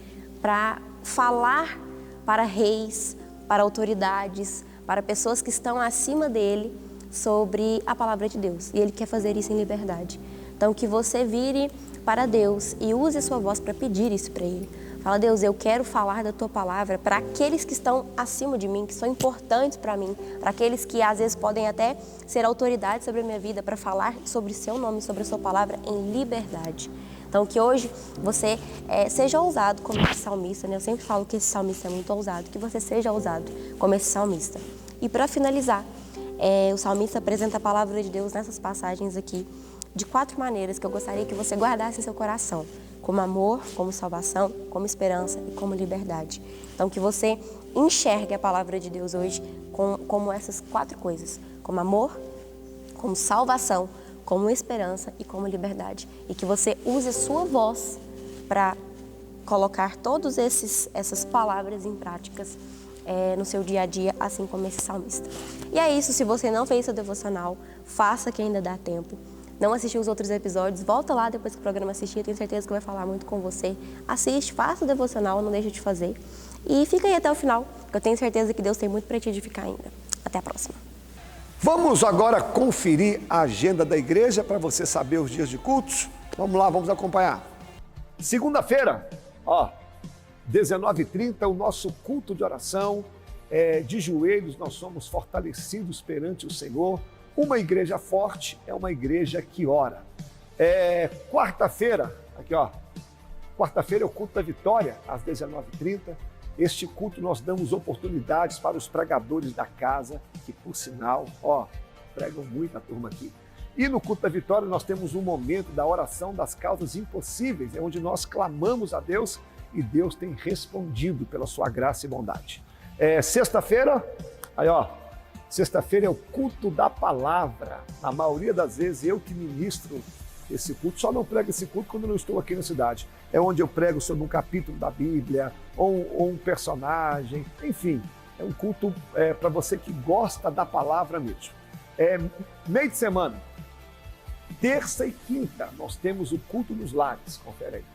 para falar para reis, para autoridades, para pessoas que estão acima dele sobre a palavra de Deus. E ele quer fazer isso em liberdade. Então, que você vire para Deus e use a sua voz para pedir isso para Ele. Fala: Deus, eu quero falar da Tua palavra para aqueles que estão acima de mim, que são importantes para mim, para aqueles que às vezes podem até ser autoridades sobre a minha vida, para falar sobre o Seu nome, sobre a Sua palavra em liberdade. Então, que hoje você seja ousado como esse salmista, né? Eu sempre falo que esse salmista é muito ousado, que você seja ousado como esse salmista. E para finalizar, o salmista apresenta a palavra de Deus nessas passagens aqui de 4 maneiras que eu gostaria que você guardasse em seu coração. como amor, como salvação, como esperança e como liberdade. Então, que você enxergue a palavra de Deus hoje como essas 4 coisas, como amor, como salvação, como esperança e como liberdade. E que você use a sua voz para colocar todas essas palavras em práticas no seu dia a dia, assim como esse salmista. E é isso, se você não fez seu devocional, faça que ainda dá tempo. Não assistiu os outros episódios, volta lá depois que o programa assistir, tenho certeza que vai falar muito com você. Assiste, faça o devocional, não deixe de fazer. E fica aí até o final, que eu tenho certeza que Deus tem muito para te edificar ainda. Até a próxima. Vamos agora conferir a agenda da igreja para você saber os dias de cultos. Vamos lá, vamos acompanhar. Segunda-feira, 19h30, o nosso culto de oração. De joelhos, nós somos fortalecidos perante o Senhor. Uma igreja forte é uma igreja que ora. Quarta-feira, quarta-feira é o culto da vitória, às 19h30. Este culto nós damos oportunidades para os pregadores da casa, que por sinal, pregam muito a turma aqui. E no culto da vitória nós temos um momento da oração das causas impossíveis, onde nós clamamos a Deus e Deus tem respondido pela sua graça e bondade. Sexta-feira, sexta-feira é o culto da palavra. Na maioria das vezes eu que ministro esse culto, só não prego esse culto quando eu não estou aqui na cidade. É onde eu prego sobre um capítulo da Bíblia, ou um personagem, enfim. É um culto para você que gosta da palavra mesmo. Meio de semana, terça e quinta, nós temos o culto nos lares, confere aí.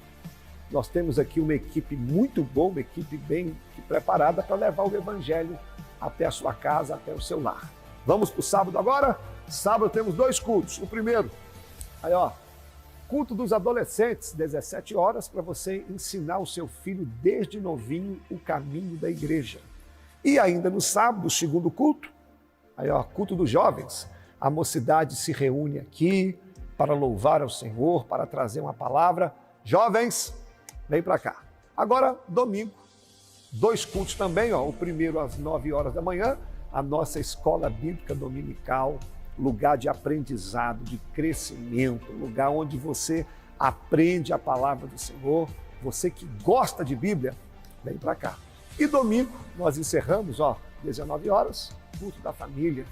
Nós temos aqui uma equipe muito boa, uma equipe bem preparada para levar o evangelho até a sua casa, até o seu lar. Vamos para o sábado agora? Sábado temos 2 cultos. O primeiro, culto dos adolescentes, 17 horas, para você ensinar o seu filho desde novinho o caminho da igreja. E ainda no sábado, o segundo culto, culto dos jovens. A mocidade se reúne aqui para louvar ao Senhor, para trazer uma palavra. Jovens, vem para cá. Agora, domingo, 2 cultos também, o primeiro às 9 horas da manhã, a nossa escola bíblica dominical, lugar de aprendizado, de crescimento, lugar onde você aprende a palavra do Senhor. Você que gosta de Bíblia, vem para cá. E domingo, nós encerramos, 19 horas, culto da família,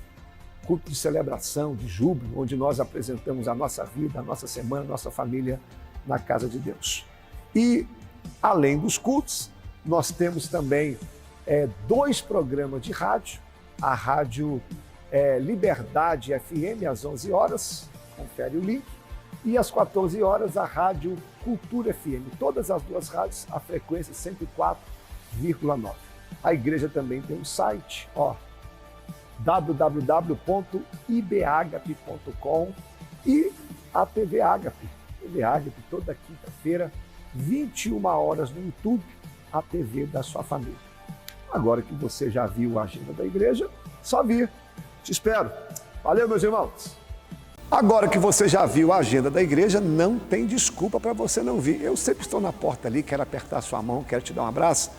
culto de celebração, de júbilo, onde nós apresentamos a nossa vida, a nossa semana, a nossa família na casa de Deus. E, além dos cultos, nós temos também 2 programas de rádio, a rádio Liberdade FM às 11 horas, confere o link, e às 14 horas a rádio Cultura FM. Todas as 2 rádios, a frequência 104,9. A igreja também tem um site, www.ibagape.com e a TV Agape. TV Agape toda quinta-feira, 21 horas no YouTube, a TV da sua família. Agora que você já viu a agenda da igreja, só vir. Te espero. Valeu, meus irmãos. Agora que você já viu a agenda da igreja, não tem desculpa para você não vir. Eu sempre estou na porta ali, quero apertar a sua mão, quero te dar um abraço.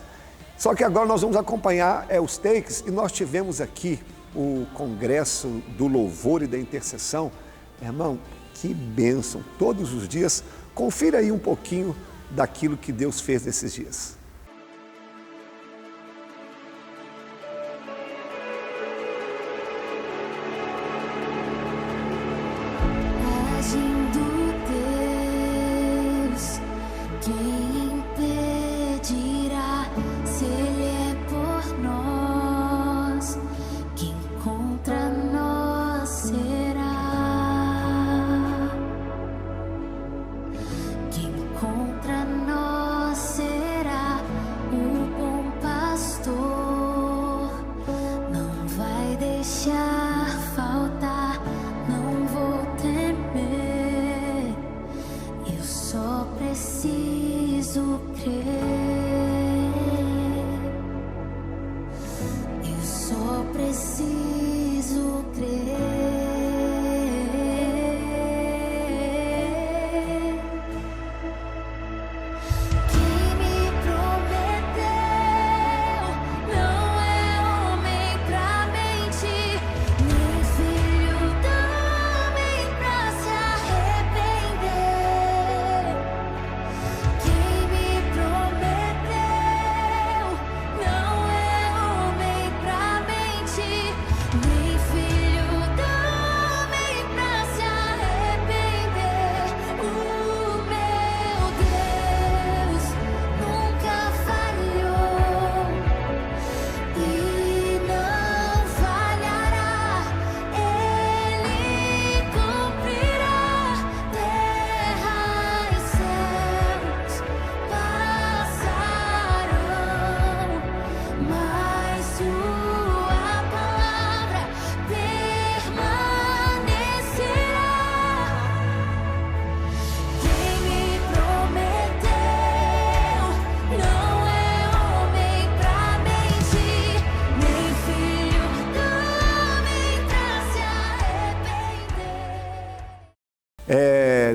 Só que agora nós vamos acompanhar os takes e nós tivemos aqui o Congresso do Louvor e da Intercessão. Meu irmão, que bênção, todos os dias. Confira aí um pouquinho daquilo que Deus fez nesses dias. Contra nós será.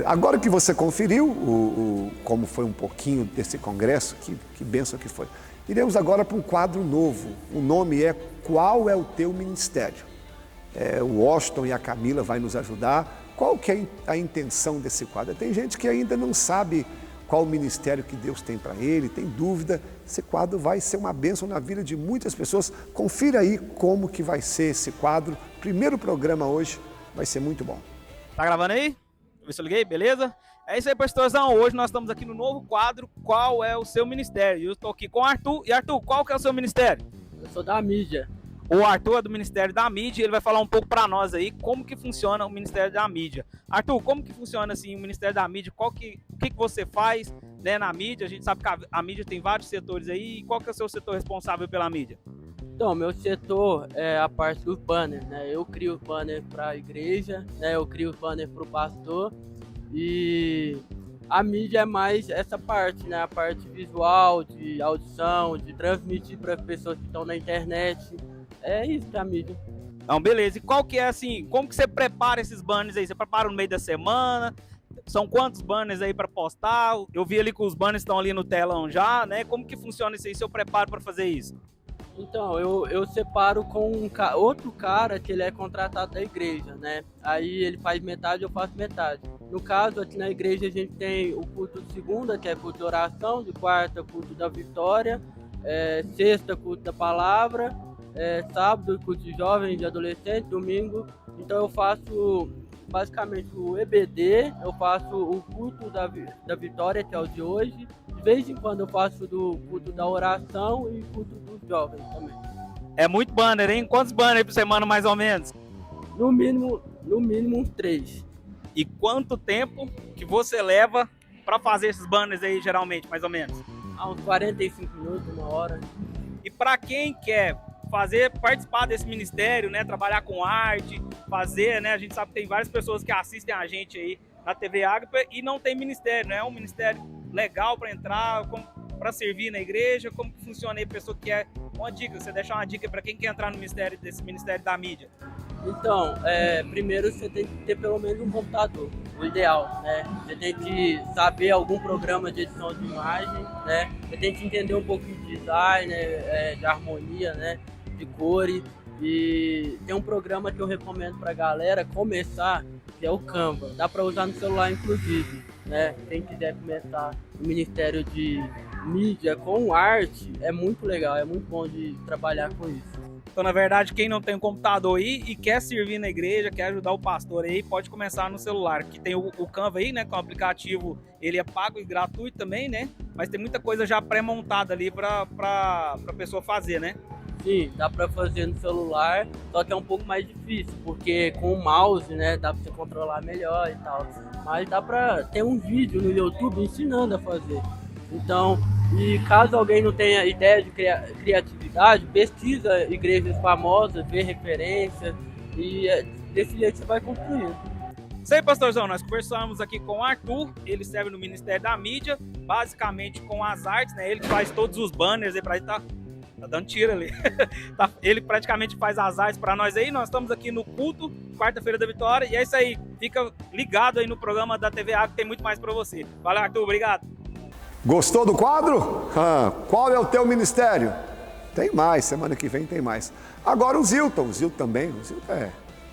Agora que você conferiu como foi um pouquinho desse congresso, que bênção que foi. Iremos agora para um quadro novo. O nome é Qual é o Teu Ministério? O Washington e a Camila vai nos ajudar. Qual que é a intenção desse quadro? Tem gente que ainda não sabe qual o ministério que Deus tem para ele, tem dúvida. Esse quadro vai ser uma bênção na vida de muitas pessoas. Confira aí como que vai ser esse quadro. Primeiro programa hoje vai ser muito bom. Tá gravando aí? Deixa eu ver se eu liguei, beleza? É isso aí, pastorzão. Hoje nós estamos aqui no novo quadro, Qual é o Seu Ministério? Eu estou aqui com o Arthur. E Arthur, qual que é o seu ministério? Eu sou da mídia. O Arthur é do Ministério da Mídia e ele vai falar um pouco para nós aí como que funciona o Ministério da Mídia. Arthur, como que funciona assim o Ministério da Mídia? O que você faz, né, na mídia? A gente sabe que a mídia tem vários setores aí. E qual que é o seu setor responsável pela mídia? Então, meu setor é a parte dos banners, né? Eu crio banner para a igreja, né? Eu crio banner para o pastor e a mídia é mais essa parte, né? A parte visual, de audição, de transmitir para as pessoas que estão na internet. É isso que é a mídia. Então, beleza. E qual que é assim, como que você prepara esses banners aí? Você prepara no meio da semana? São quantos banners aí para postar? Eu vi ali que os banners estão ali no telão já, né? Como que funciona isso aí, seu preparo para fazer isso? Então, eu separo com outro cara que ele é contratado da igreja, né? Aí ele faz metade, eu faço metade. No caso, aqui na igreja a gente tem o culto de segunda, que é culto de oração, de quarta, culto da vitória, sexta, culto da palavra, sábado, culto de jovem, de adolescente, domingo. Então eu faço basicamente o EBD, eu faço o culto da vitória, que é o de hoje. De vez em quando eu faço do culto da oração e culto dos jovens também. É muito banner, hein? Quantos banners aí por semana, mais ou menos? No mínimo uns 3. E quanto tempo que você leva para fazer esses banners aí, geralmente, mais ou menos? Há uns 45 minutos, 1 hora. E para quem quer participar desse ministério, né, trabalhar com arte, fazer, né, a gente sabe que tem várias pessoas que assistem a gente aí na TV Ágape e não tem ministério, né? É um ministério legal para entrar, para servir na igreja. Como que funciona aí, pessoa que quer uma dica? Você deixa uma dica para quem quer entrar no ministério, desse Ministério da Mídia? Então, primeiro você tem que ter pelo menos um computador, o ideal, né? Você tem que saber algum programa de edição de imagem, né? Você tem que entender um pouco de design, de harmonia, né? De cores. E tem um programa que eu recomendo pra galera começar, que é o Canva. Dá pra usar no celular, inclusive, né? Quem quiser começar no Ministério de Mídia com arte, é muito legal, é muito bom de trabalhar com isso. Então, na verdade, quem não tem um computador aí e quer servir na igreja, quer ajudar o pastor aí, pode começar no celular. Que tem o Canva aí, né? Que é um aplicativo, ele é pago e gratuito também, né? Mas tem muita coisa já pré-montada ali pra pessoa fazer, né? Sim, dá pra fazer no celular, só que é um pouco mais difícil, porque com o mouse, né, dá pra você controlar melhor e tal. Mas dá pra ter um vídeo no YouTube ensinando a fazer. Então, e caso alguém não tenha ideia de criatividade, pesquisa igrejas famosas, vê referências e desse jeito você vai construindo. Isso aí, pastorzão, nós conversamos aqui com o Arthur, ele serve no Ministério da Mídia, basicamente com as artes, né? Ele faz todos os banners aí pra ele, tá dando tiro ali. Ele praticamente faz as artes para nós aí. Nós estamos aqui no culto, quarta-feira da vitória. E é isso aí. Fica ligado aí no programa da TV Ágape, tem muito mais para você. Valeu, Arthur. Obrigado. Gostou do quadro? Qual é o teu ministério? Tem mais, semana que vem tem mais. Agora o Zilton também. O Zilton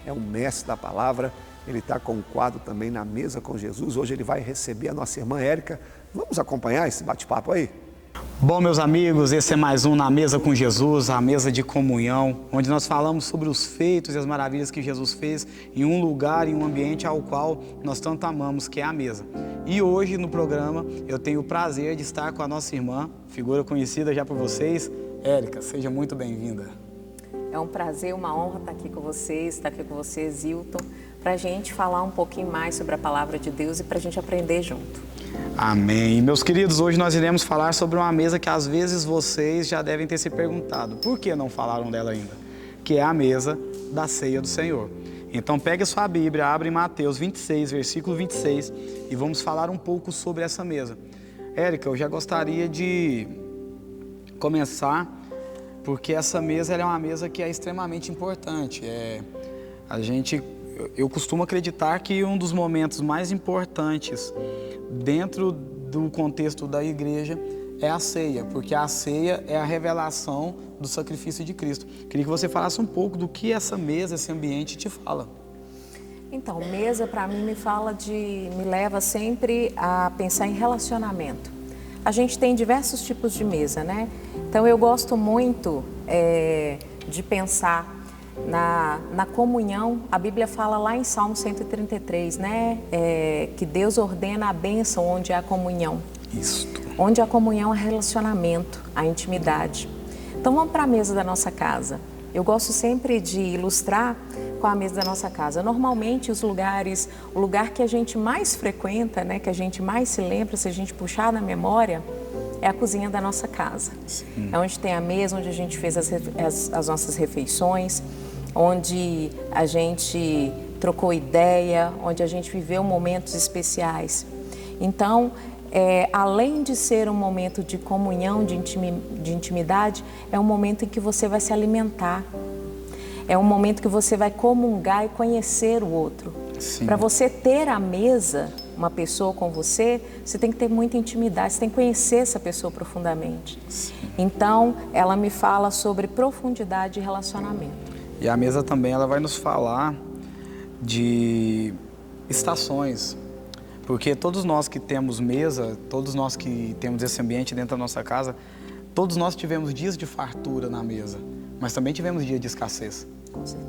é um mestre da palavra. Ele está com um quadro também na Mesa com Jesus. Hoje ele vai receber a nossa irmã Érica. Vamos acompanhar esse bate-papo aí? Bom, meus amigos, esse é mais um Na Mesa com Jesus, a mesa de comunhão, onde nós falamos sobre os feitos e as maravilhas que Jesus fez em um lugar, em um ambiente ao qual nós tanto amamos, que é a mesa. E hoje no programa eu tenho o prazer de estar com a nossa irmã, figura conhecida já por vocês, Érica. Seja muito bem-vinda. É um prazer, uma honra estar aqui com vocês, Zilton, para a gente falar um pouquinho mais sobre a palavra de Deus e para a gente aprender junto. Amém. E, meus queridos, hoje nós iremos falar sobre uma mesa que às vezes vocês já devem ter se perguntado. Por que não falaram dela ainda? Que é a mesa da ceia do Senhor. Então pegue a sua Bíblia, abre em Mateus 26, versículo 26 e vamos falar um pouco sobre essa mesa. Érica, eu já gostaria de começar porque essa mesa ela é uma mesa que é extremamente importante. eu costumo acreditar que um dos momentos mais importantes dentro do contexto da igreja é a ceia, porque a ceia é a revelação do sacrifício de Cristo. Queria que você falasse um pouco do que essa mesa, esse ambiente te fala. Então, mesa para mim me leva sempre a pensar em relacionamento. A gente tem diversos tipos de mesa, né? Então eu gosto muito de pensar na comunhão. A Bíblia fala lá em Salmo 133, né? Que Deus ordena a bênção onde há comunhão. Isto. Onde a comunhão é relacionamento, a intimidade. Então vamos para a mesa da nossa casa. Eu gosto sempre de ilustrar com a mesa da nossa casa. Normalmente o lugar que a gente mais frequenta, né, que a gente mais se lembra, se a gente puxar na memória, é a cozinha da nossa casa. Sim. É onde tem a mesa, onde a gente fez as nossas refeições, onde a gente trocou ideia, onde a gente viveu momentos especiais. Então, além de ser um momento de comunhão, de intimidade, é um momento em que você vai se alimentar. É um momento que você vai comungar e conhecer o outro. Para você ter à mesa uma pessoa com você, você tem que ter muita intimidade, você tem que conhecer essa pessoa profundamente. Sim. Então, ela me fala sobre profundidade de relacionamento. E a mesa também ela vai nos falar de estações. Porque todos nós que temos mesa, todos nós que temos esse ambiente dentro da nossa casa, todos nós tivemos dias de fartura na mesa, mas também tivemos dias de escassez.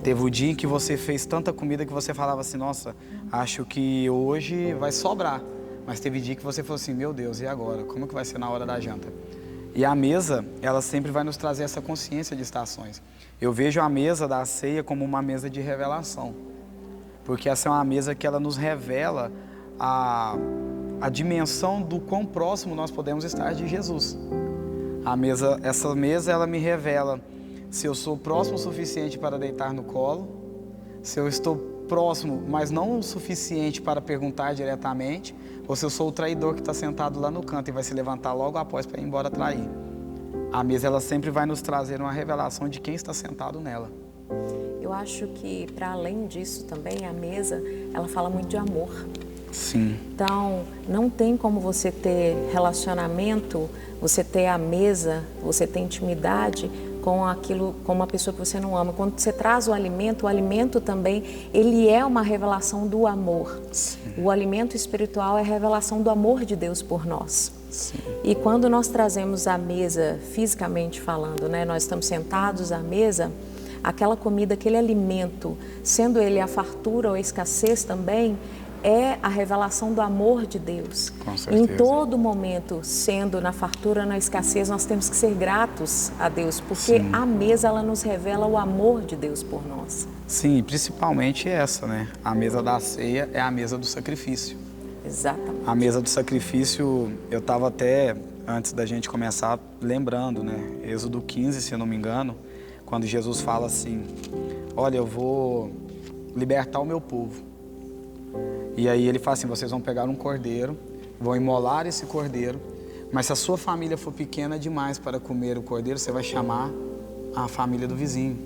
Teve o dia em que você fez tanta comida que você falava assim, nossa, acho que hoje vai sobrar. Mas teve dia que você falou assim, meu Deus, e agora? Como que vai ser na hora da janta? E a mesa, ela sempre vai nos trazer essa consciência de estações. Eu vejo a mesa da ceia como uma mesa de revelação, porque essa é uma mesa que ela nos revela a dimensão do quão próximo nós podemos estar de Jesus. Essa mesa, ela me revela se eu sou próximo o suficiente para deitar no colo, se eu estou próximo, mas não o suficiente para perguntar diretamente, ou se eu sou o traidor que está sentado lá no canto e vai se levantar logo após para ir embora trair. A mesa, ela sempre vai nos trazer uma revelação de quem está sentado nela. Eu acho que, para além disso também, a mesa, ela fala muito de amor. Sim. Então, não tem como você ter relacionamento, você ter a mesa, você ter intimidade com uma pessoa que você não ama. Quando você traz o alimento também, ele é uma revelação do amor. Sim. O alimento espiritual é a revelação do amor de Deus por nós. Sim. E quando nós trazemos a mesa, fisicamente falando, né, nós estamos sentados à mesa, aquela comida, aquele alimento, sendo ele a fartura ou a escassez também, é a revelação do amor de Deus. Com certeza. Em todo momento, sendo na fartura, na escassez, nós temos que ser gratos a Deus, porque Sim. a mesa, ela nos revela o amor de Deus por nós. Sim, principalmente essa, né? A mesa da ceia é a mesa do sacrifício. Exatamente. A mesa do sacrifício, eu estava até, antes da gente começar, lembrando, né? Êxodo 15, se eu não me engano, quando Jesus fala assim, olha, eu vou libertar o meu povo. E aí ele fala assim, vocês vão pegar um cordeiro, vão imolar esse cordeiro, mas se a sua família for pequena demais para comer o cordeiro, você vai chamar a família do vizinho.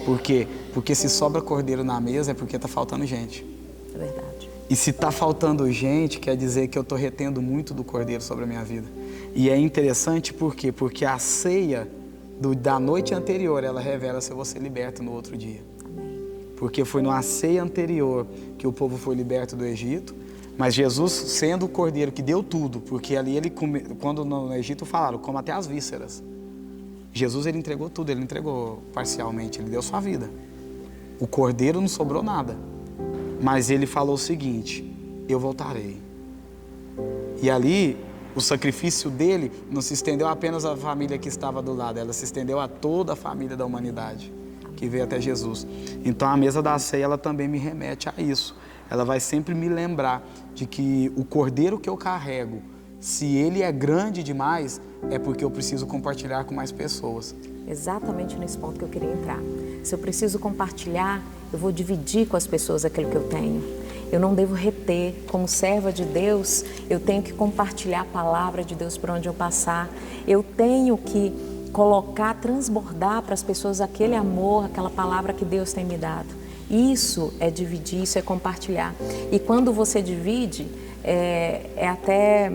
Por quê? Porque se sobra cordeiro na mesa é porque está faltando gente. É verdade. E se está faltando gente, quer dizer que eu estou retendo muito do cordeiro sobre a minha vida. E é interessante por quê? Porque a ceia da noite anterior, ela revela se eu vou ser liberto no outro dia. Porque foi numa ceia anterior que o povo foi liberto do Egito, mas Jesus, sendo o cordeiro que deu tudo, porque ali ele quando no Egito falaram, come até as vísceras. Jesus, ele entregou tudo, ele não entregou parcialmente, ele deu sua vida. O cordeiro não sobrou nada, mas ele falou o seguinte, eu voltarei. E ali, o sacrifício dele não se estendeu apenas à família que estava do lado, ela se estendeu a toda a família da humanidade que veio até Jesus. Então a mesa da ceia, ela também me remete a isso. Ela vai sempre me lembrar de que o cordeiro que eu carrego, se ele é grande demais, é porque eu preciso compartilhar com mais pessoas. Exatamente nesse ponto que eu queria entrar. Se eu preciso compartilhar, eu vou dividir com as pessoas aquilo que eu tenho. Eu não devo reter. Como serva de Deus, eu tenho que compartilhar a palavra de Deus por onde eu passar. Eu tenho que colocar, transbordar para as pessoas aquele amor, aquela palavra que Deus tem me dado. Isso é dividir, isso é compartilhar. E quando você divide, é até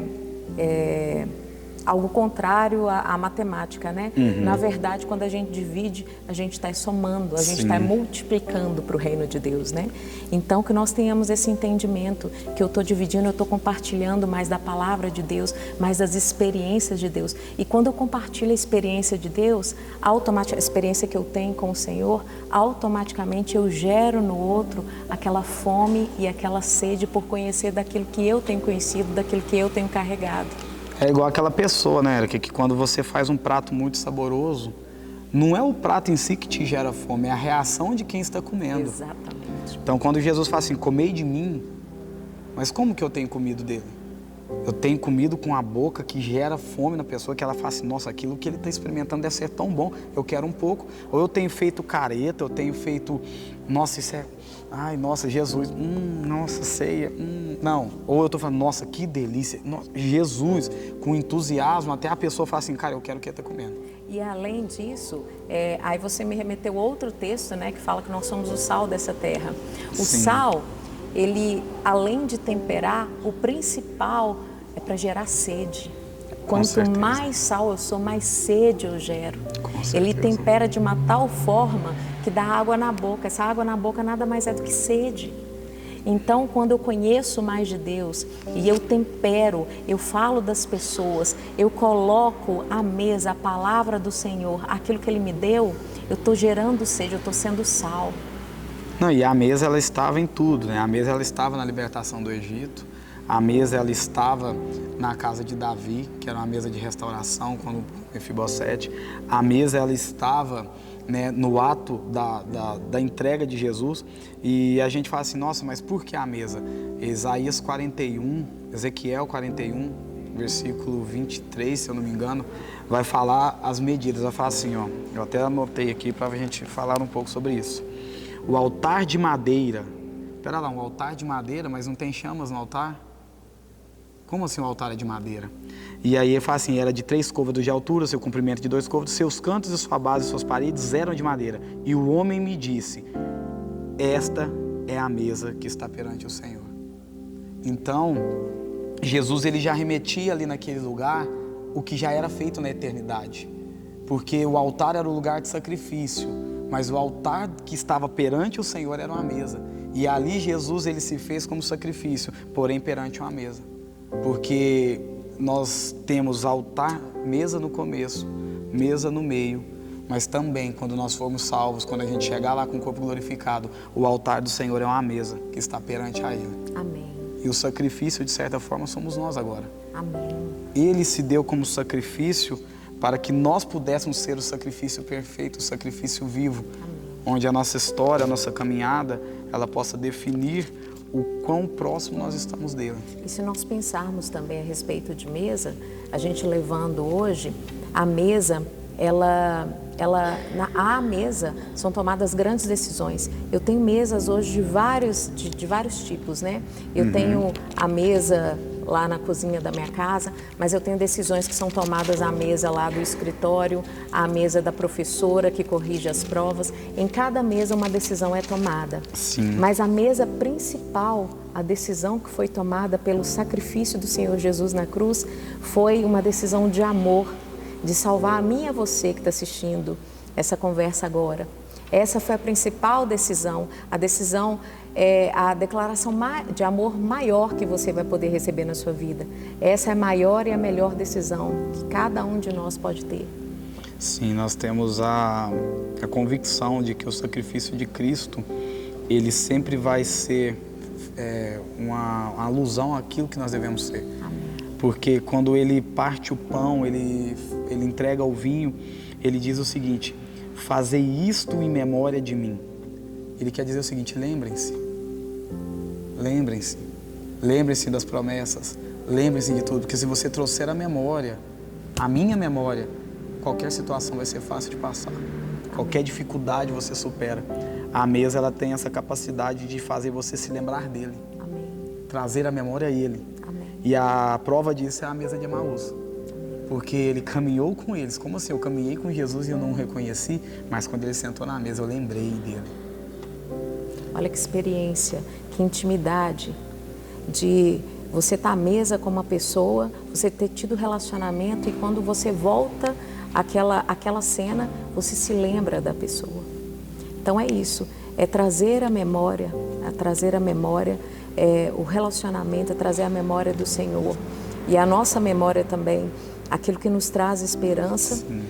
algo contrário à matemática, né? Na verdade, quando a gente divide, a gente está somando, a gente está multiplicando para o reino de Deus, né? Então, que nós tenhamos esse entendimento, que eu estou dividindo, eu estou compartilhando mais da palavra de Deus, mais das experiências de Deus. E quando eu compartilho a experiência de Deus, a experiência que eu tenho com o Senhor, automaticamente eu gero no outro aquela fome e aquela sede por conhecer daquilo que eu tenho conhecido, daquilo que eu tenho carregado. É igual aquela pessoa, né, Eric, que quando você faz um prato muito saboroso, não é o prato em si que te gera fome, é a reação de quem está comendo. Exatamente. Então, quando Jesus fala assim, comei de mim, mas como que eu tenho comido dele? Eu tenho comido com a boca que gera fome na pessoa, que ela fala assim, nossa, aquilo que ele está experimentando deve ser tão bom, eu quero um pouco. Ou eu tenho feito careta, eu tenho feito, nossa, isso é... Ai, nossa, Jesus, nossa, ceia, não. Ou eu estou falando, nossa, que delícia, nossa, Jesus, com entusiasmo, até a pessoa fala assim, cara, eu quero o que ele está comendo. E além disso, aí você me remeteu outro texto, né, que fala que nós somos o sal dessa terra. O sal, ele, além de temperar, o principal é para gerar sede. Quanto mais sal eu sou, mais sede eu gero. Ele tempera de uma tal forma que dá água na boca. Essa água na boca nada mais é do que sede. Então, quando eu conheço mais de Deus e eu tempero, eu falo das pessoas, eu coloco à mesa a palavra do Senhor, aquilo que Ele me deu, eu estou gerando sede, eu estou sendo sal. Não, e a mesa, ela estava em tudo, né? A mesa, ela estava na libertação do Egito. A mesa, ela estava na casa de Davi, que era uma mesa de restauração, quando Mefibosete. A mesa, ela estava, né, no ato da entrega de Jesus. E a gente fala assim, nossa, mas por que a mesa? Isaías 41, Ezequiel 41, versículo 23, se eu não me engano, vai falar as medidas. Vai falar assim, ó, eu até anotei aqui para a gente falar um pouco sobre isso. O altar de madeira, espera lá, um altar de madeira, mas não tem chamas no altar? Como assim o altar é de madeira? E aí ele fala assim, era de 3 côvados de altura, seu comprimento de 2 côvados, seus cantos e sua base e suas paredes eram de madeira. E o homem me disse, esta é a mesa que está perante o Senhor. Então, Jesus, ele já remetia ali naquele lugar o que já era feito na eternidade. Porque o altar era o lugar de sacrifício, mas o altar que estava perante o Senhor era uma mesa. E ali Jesus, ele se fez como sacrifício, porém perante uma mesa. Porque nós temos altar, mesa no começo, mesa no meio, mas também quando nós formos salvos, quando a gente chegar lá com o corpo glorificado, o altar do Senhor é uma mesa que está perante a Ele. Amém. E o sacrifício, de certa forma, somos nós agora. Amém. Ele se deu como sacrifício para que nós pudéssemos ser o sacrifício perfeito, o sacrifício vivo. Amém. Onde a nossa história, a nossa caminhada, ela possa definir o quão próximo nós estamos dele. E se nós pensarmos também a respeito de mesa, a gente levando hoje, a mesa, à mesa são tomadas grandes decisões. Eu tenho mesas hoje de vários tipos, né? Eu tenho a mesa lá na cozinha da minha casa, mas eu tenho decisões que são tomadas à mesa lá do escritório, à mesa da professora que corrige as provas. Em cada mesa uma decisão é tomada. Sim. Mas a mesa principal, a decisão que foi tomada pelo sacrifício do Senhor Jesus na cruz, foi uma decisão de amor, de salvar a mim e a você que está assistindo essa conversa agora. Essa foi a principal decisão, a decisão é a declaração de amor maior que você vai poder receber na sua vida. Essa é a maior e a melhor decisão que cada um de nós pode ter. Sim, nós temos a convicção de que o sacrifício de Cristo, ele sempre vai ser uma alusão àquilo que nós devemos ser. Amém. Porque quando ele parte o pão, ele entrega o vinho, ele diz o seguinte, fazei isto em memória de mim. Ele quer dizer o seguinte, lembrem-se das promessas, lembrem-se de tudo, porque se você trouxer a minha memória, qualquer situação vai ser fácil de passar, qualquer dificuldade você supera. A mesa, ela tem essa capacidade de fazer você se lembrar dele, Amém. trazer a memória a ele. Amém. E a prova disso é a mesa de Emaús. Porque ele caminhou com eles. Como assim? Eu caminhei com Jesus e eu não o reconheci, mas quando ele sentou na mesa, eu lembrei dele. olha que experiência, que intimidade de você estar à mesa com uma pessoa, você ter tido relacionamento e quando você volta àquela cena, você se lembra da pessoa. Então é isso, é trazer a memória, o relacionamento, é trazer a memória do Senhor. E a nossa memória também, aquilo que nos traz esperança. Sim.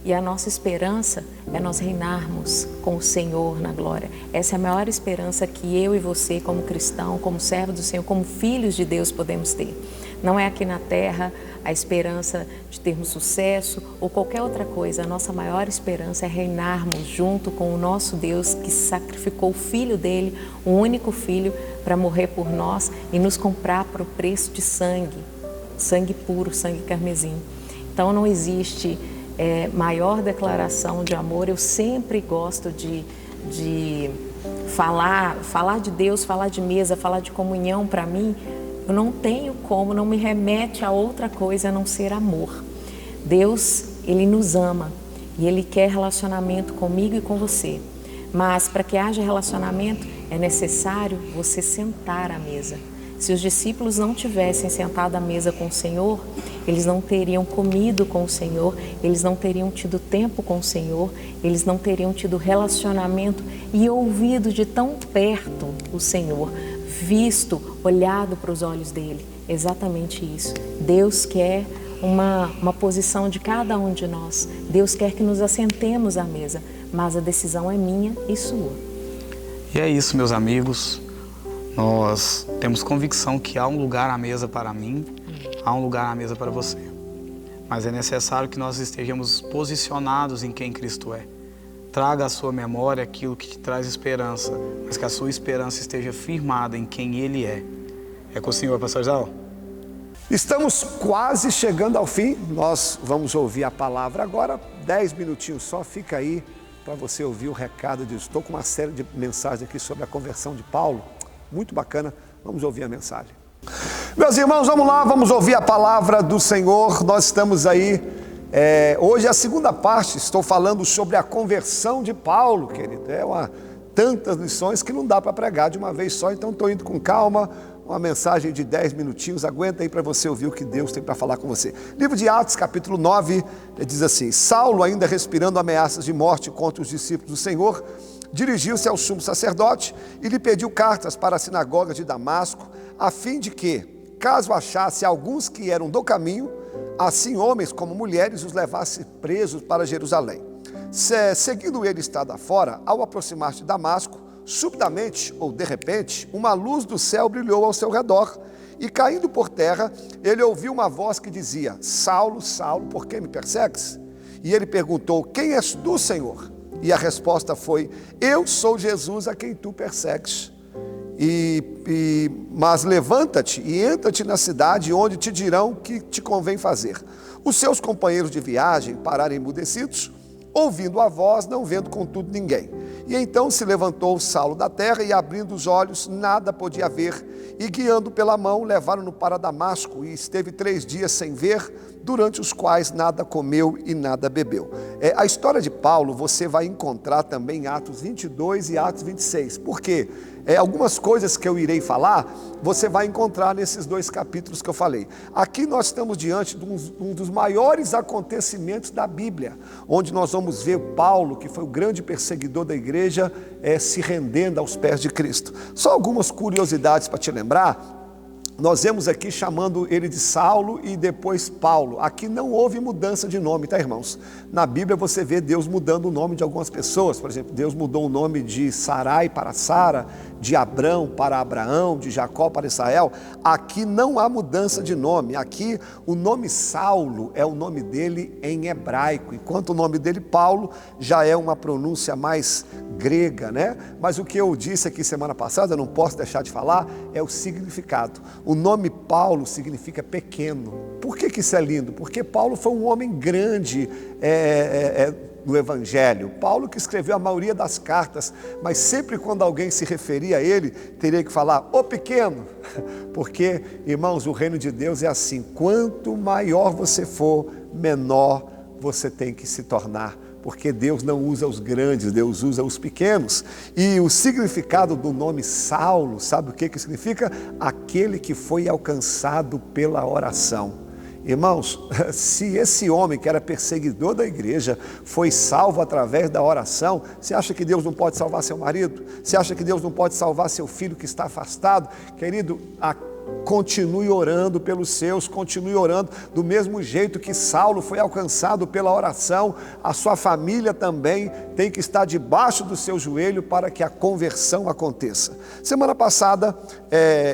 E a nossa esperança é nós reinarmos com o Senhor na glória. Essa é a maior esperança que eu e você, como cristão, como servo do Senhor, como filhos de Deus, podemos ter. Não é aqui na terra a esperança de termos sucesso ou qualquer outra coisa. A nossa maior esperança é reinarmos junto com o nosso Deus que sacrificou o Filho dele, o único Filho, para morrer por nós e nos comprar por preço de sangue. Sangue puro, sangue carmesim. Então não existe maior declaração de amor. Eu sempre gosto de falar de Deus, falar de mesa, falar de comunhão. Para mim, eu não tenho como, não me remete a outra coisa a não ser amor. Deus, Ele nos ama e Ele quer relacionamento comigo e com você. Mas para que haja relacionamento é necessário você sentar à mesa. Se os discípulos não tivessem sentado à mesa com o Senhor, eles não teriam comido com o Senhor, eles não teriam tido tempo com o Senhor, eles não teriam tido relacionamento e ouvido de tão perto o Senhor, visto, olhado para os olhos dele. Exatamente isso. Deus quer uma posição de cada um de nós. Deus quer que nos assentemos à mesa, mas a decisão é minha e sua. E é isso, meus amigos. Nós temos convicção que há um lugar à mesa para mim, há um lugar à mesa para você. Mas é necessário que nós estejamos posicionados em quem Cristo é. Traga à sua memória aquilo que te traz esperança, mas que a sua esperança esteja firmada em quem Ele é. É com o Senhor, pastor Zal? Estamos quase chegando ao fim. Nós vamos ouvir a palavra agora. 10 minutinhos só, fica aí para você ouvir o recado disso. Estou com uma série de mensagens aqui sobre a conversão de Paulo. Muito bacana, vamos ouvir a mensagem. Meus irmãos, vamos lá, vamos ouvir a palavra do Senhor. Nós estamos aí, hoje é a segunda parte, estou falando sobre a conversão de Paulo, querido. Tantas lições que não dá para pregar de uma vez só, então estou indo com calma, uma mensagem de 10 minutinhos, aguenta aí para você ouvir o que Deus tem para falar com você. Livro de Atos, capítulo 9, diz assim: Saulo, ainda respirando ameaças de morte contra os discípulos do Senhor, dirigiu-se ao sumo sacerdote e lhe pediu cartas para a sinagoga de Damasco, a fim de que, caso achasse alguns que eram do caminho, assim homens como mulheres, os levasse presos para Jerusalém. Seguindo ele estrada fora, ao aproximar-se de Damasco, subitamente, ou de repente, uma luz do céu brilhou ao seu redor, e caindo por terra, ele ouviu uma voz que dizia: Saulo, Saulo, por que me persegues? E ele perguntou: quem és tu, Senhor? E a resposta foi: eu sou Jesus a quem tu persegues. Mas levanta-te e entra-te na cidade, onde te dirão que te convém fazer. Os seus companheiros de viagem pararam emudecidos, ouvindo a voz, não vendo contudo ninguém. E então se levantou Saulo da terra e, abrindo os olhos, nada podia ver, e guiando pela mão, levaram-no para Damasco, e esteve 3 dias sem ver, durante os quais nada comeu e nada bebeu. A história de Paulo você vai encontrar também em Atos 22 e Atos 26, porque algumas coisas que eu irei falar, você vai encontrar nesses 2 capítulos que eu falei. Aqui nós estamos diante de um dos maiores acontecimentos da Bíblia, onde nós vamos ver Paulo, que foi o grande perseguidor da igreja, se rendendo aos pés de Cristo. Só algumas curiosidades para te lembrar. Nós vemos aqui chamando ele de Saulo e depois Paulo. Aqui não houve mudança de nome, tá, irmãos? Na Bíblia você vê Deus mudando o nome de algumas pessoas. Por exemplo, Deus mudou o nome de Sarai para Sara, de Abrão para Abraão, de Jacó para Israel. Aqui não há mudança de nome. Aqui o nome Saulo é o nome dele em hebraico, enquanto o nome dele, Paulo, já é uma pronúncia mais grega, né? Mas o que eu disse aqui semana passada, eu não posso deixar de falar, é o significado. O nome Paulo significa pequeno. Por que isso é lindo? Porque Paulo foi um homem grande no Evangelho. Paulo que escreveu a maioria das cartas, mas sempre quando alguém se referia a ele, teria que falar, ô pequeno, porque, irmãos, o reino de Deus é assim, quanto maior você for, menor você tem que se tornar porque Deus não usa os grandes, Deus usa os pequenos. E o significado do nome Saulo, sabe o que significa? Aquele que foi alcançado pela oração. Irmãos, se esse homem que era perseguidor da igreja foi salvo através da oração, você acha que Deus não pode salvar seu marido? Você acha que Deus não pode salvar seu filho que está afastado? Querido, continue orando pelos seus, continue orando do mesmo jeito que Saulo foi alcançado pela oração. A sua família também tem que estar debaixo do seu joelho para que a conversão aconteça. Semana passada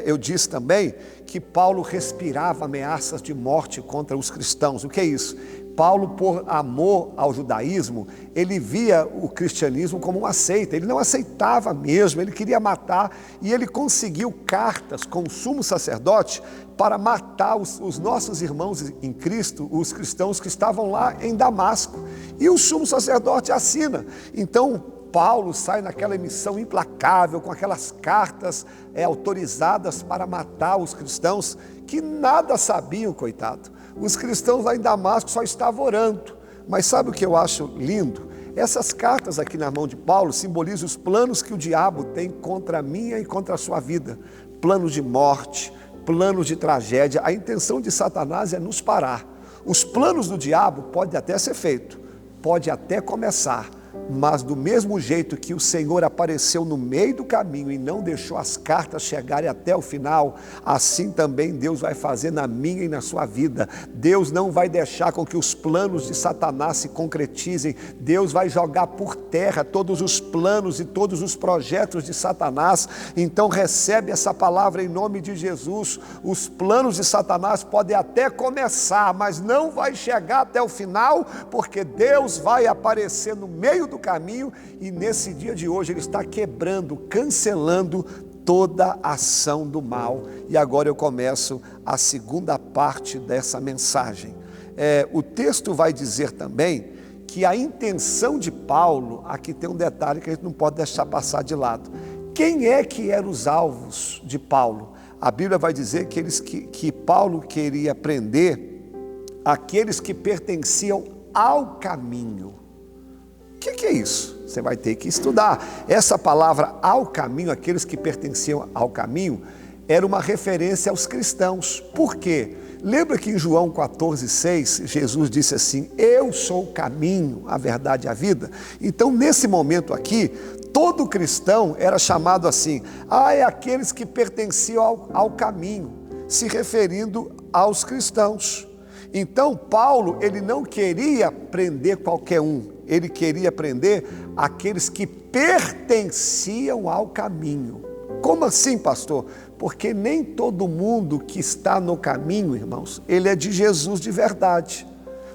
eu disse também que Paulo respirava ameaças de morte contra os cristãos. O que é isso? Paulo, por amor ao judaísmo, ele via o cristianismo como uma seita, ele não aceitava mesmo, ele queria matar, e ele conseguiu cartas com o sumo sacerdote para matar os nossos irmãos em Cristo, os cristãos que estavam lá em Damasco, e o sumo sacerdote assina. Então Paulo sai naquela missão implacável, com aquelas cartas autorizadas para matar os cristãos, que nada sabiam, coitado. Os cristãos lá em Damasco só estavam orando. Mas sabe o que eu acho lindo? Essas cartas aqui na mão de Paulo simbolizam os planos que o diabo tem contra a minha e contra a sua vida. Planos de morte, planos de tragédia. A intenção de Satanás é nos parar. Os planos do diabo podem até ser feitos, pode até começar, mas do mesmo jeito que o Senhor apareceu no meio do caminho e não deixou as cartas chegarem até o final, assim também Deus vai fazer na minha e na sua vida. Deus não vai deixar com que os planos de Satanás se concretizem. Deus vai jogar por terra todos os planos e todos os projetos de Satanás. Então recebe essa palavra em nome de Jesus. Os planos de Satanás podem até começar, mas não vai chegar até o final, porque Deus vai aparecer no meio do caminho, e nesse dia de hoje Ele está quebrando, cancelando toda ação do mal. E agora eu começo a segunda parte dessa mensagem. O texto vai dizer também que a intenção de Paulo, aqui tem um detalhe que a gente não pode deixar passar de lado. Quem é que eram os alvos de Paulo? A Bíblia vai dizer que Paulo queria prender aqueles que pertenciam ao caminho. O que é isso? Você vai ter que estudar. Essa palavra ao caminho, aqueles que pertenciam ao caminho, era uma referência aos cristãos. Por quê? Lembra que em João 14,6, Jesus disse assim: eu sou o caminho, a verdade e a vida? Então, nesse momento aqui, todo cristão era chamado assim: é aqueles que pertenciam ao caminho, se referindo aos cristãos. Então, Paulo, ele não queria prender qualquer um, ele queria prender aqueles que pertenciam ao caminho. Como assim, pastor? Porque nem todo mundo que está no caminho, irmãos, ele é de Jesus de verdade.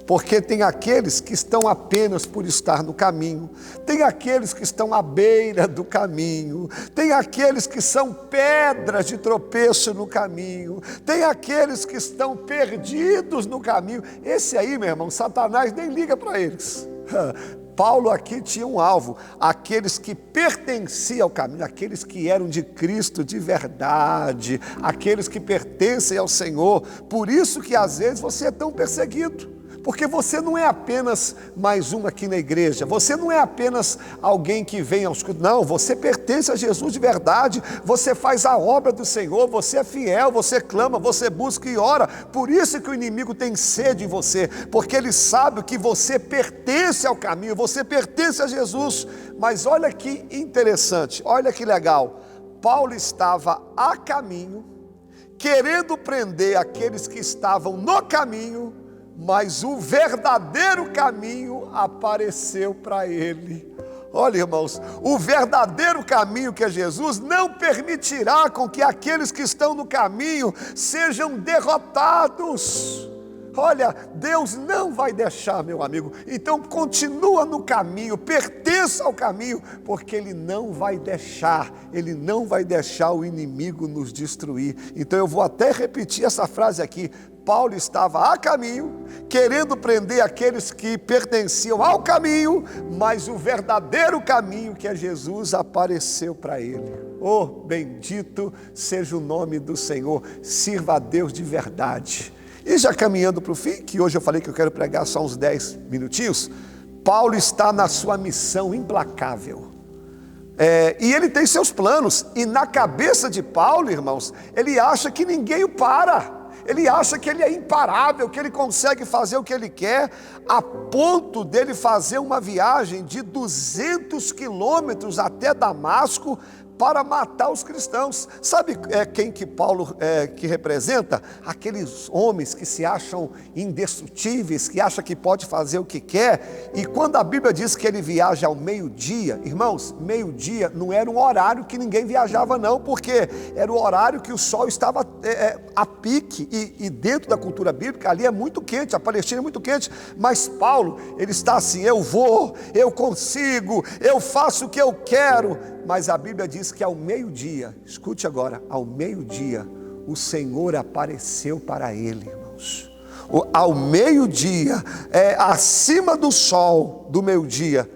Porque tem aqueles que estão apenas por estar no caminho, tem aqueles que estão à beira do caminho, tem aqueles que são pedras de tropeço no caminho, tem aqueles que estão perdidos no caminho. Esse aí, meu irmão, Satanás nem liga para eles. Paulo aqui tinha um alvo, aqueles que pertenciam ao caminho, aqueles que eram de Cristo de verdade, aqueles que pertencem ao Senhor. Por isso que às vezes você é tão perseguido. Porque você não é apenas mais um aqui na igreja, você não é apenas alguém que vem aos cultos, não, você pertence a Jesus de verdade, você faz a obra do Senhor, você é fiel, você clama, você busca e ora. Por isso que o inimigo tem sede em você, porque ele sabe que você pertence ao caminho, você pertence a Jesus. Mas olha que interessante, olha que legal, Paulo estava a caminho, querendo prender aqueles que estavam no caminho, mas o verdadeiro caminho apareceu para ele. Olha, irmãos, o verdadeiro caminho, que é Jesus, não permitirá com que aqueles que estão no caminho sejam derrotados. Olha, Deus não vai deixar, meu amigo. Então continua no caminho, pertença ao caminho, porque Ele não vai deixar o inimigo nos destruir. Então eu vou até repetir essa frase aqui. Paulo estava a caminho, querendo prender aqueles que pertenciam ao caminho, mas o verdadeiro caminho, que é Jesus, apareceu para ele. Oh, bendito seja o nome do Senhor, sirva a Deus de verdade. E já caminhando para o fim, que hoje eu falei que eu quero pregar só uns 10 minutinhos, Paulo está na sua missão implacável. E ele tem seus planos, e na cabeça de Paulo, irmãos, ele acha que ninguém o para. Ele acha que ele é imparável, que ele consegue fazer o que ele quer, a ponto dele fazer uma viagem de 200 quilômetros até Damasco para matar os cristãos. Sabe quem que Paulo que representa? Aqueles homens que se acham indestrutíveis, que acham que pode fazer o que quer. E quando a Bíblia diz que ele viaja ao meio-dia, irmãos, meio-dia não era um horário que ninguém viajava não, porque era o horário que o sol estava a pique, e dentro da cultura bíblica ali é muito quente, a Palestina é muito quente, mas Paulo, ele está assim: eu vou, eu consigo, eu faço o que eu quero. Mas a Bíblia diz que ao meio-dia, escute agora, ao meio-dia, o Senhor apareceu para ele, irmãos. Ao meio-dia, acima do sol do meio-dia,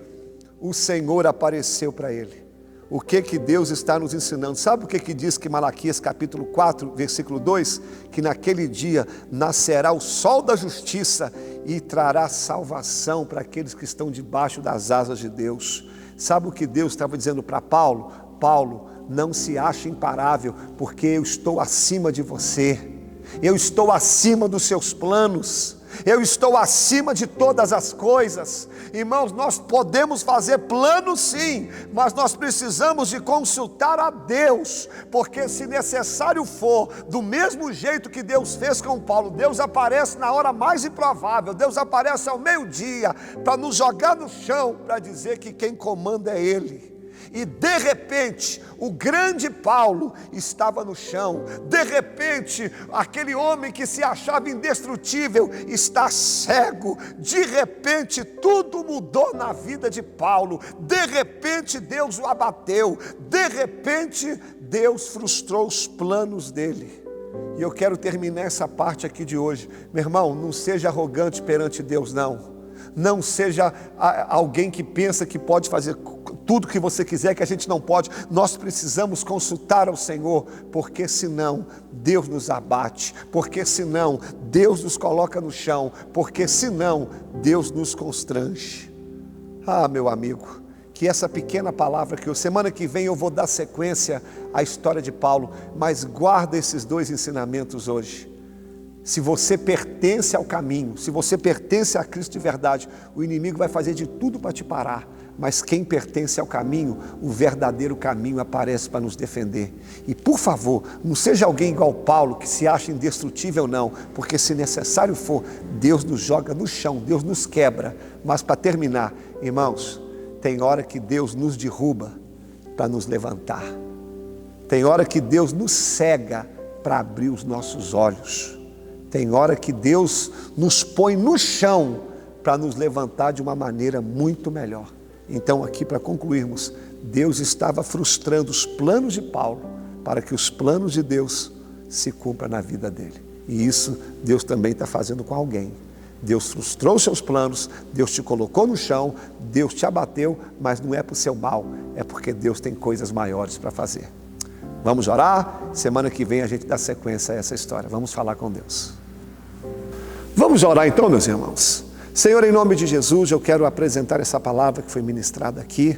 o Senhor apareceu para ele. O que Deus está nos ensinando? Sabe o que diz que Malaquias capítulo 4, versículo 2? Que naquele dia nascerá o sol da justiça e trará salvação para aqueles que estão debaixo das asas de Deus. Sabe o que Deus estava dizendo para Paulo? Paulo, não se ache imparável, porque eu estou acima de você. Eu estou acima dos seus planos. Eu estou acima de todas as coisas. Irmãos, nós podemos fazer planos sim, mas nós precisamos de consultar a Deus, porque se necessário for, do mesmo jeito que Deus fez com Paulo, Deus aparece na hora mais improvável, Deus aparece ao meio-dia, para nos jogar no chão, para dizer que quem comanda é Ele. E de repente, o grande Paulo estava no chão. De repente, aquele homem que se achava indestrutível está cego. De repente, tudo mudou na vida de Paulo. De repente, Deus o abateu. De repente, Deus frustrou os planos dele. E eu quero terminar essa parte aqui de hoje. Meu irmão, não seja arrogante perante Deus, não. Não seja alguém que pensa que pode fazer tudo que você quiser, que a gente não pode. Nós precisamos consultar ao Senhor, porque senão Deus nos abate, porque senão Deus nos coloca no chão, porque senão Deus nos constrange. Ah, meu amigo, que essa pequena palavra que semana que vem eu vou dar sequência à história de Paulo, mas guarda esses dois ensinamentos hoje. Se você pertence ao caminho, se você pertence a Cristo de verdade, o inimigo vai fazer de tudo para te parar. Mas quem pertence ao caminho, o verdadeiro caminho aparece para nos defender. E por favor, não seja alguém igual Paulo, que se acha indestrutível não, porque se necessário for, Deus nos joga no chão, Deus nos quebra. Mas para terminar, irmãos, tem hora que Deus nos derruba para nos levantar. Tem hora que Deus nos cega para abrir os nossos olhos. Tem hora que Deus nos põe no chão para nos levantar de uma maneira muito melhor. Então, aqui para concluirmos, Deus estava frustrando os planos de Paulo para que os planos de Deus se cumpram na vida dele. E isso Deus também está fazendo com alguém. Deus frustrou os seus planos, Deus te colocou no chão, Deus te abateu, mas não é para o seu mal, é porque Deus tem coisas maiores para fazer. Vamos orar? Semana que vem a gente dá sequência a essa história. Vamos falar com Deus. Vamos orar então, meus irmãos. Senhor, em nome de Jesus, eu quero apresentar essa palavra que foi ministrada aqui.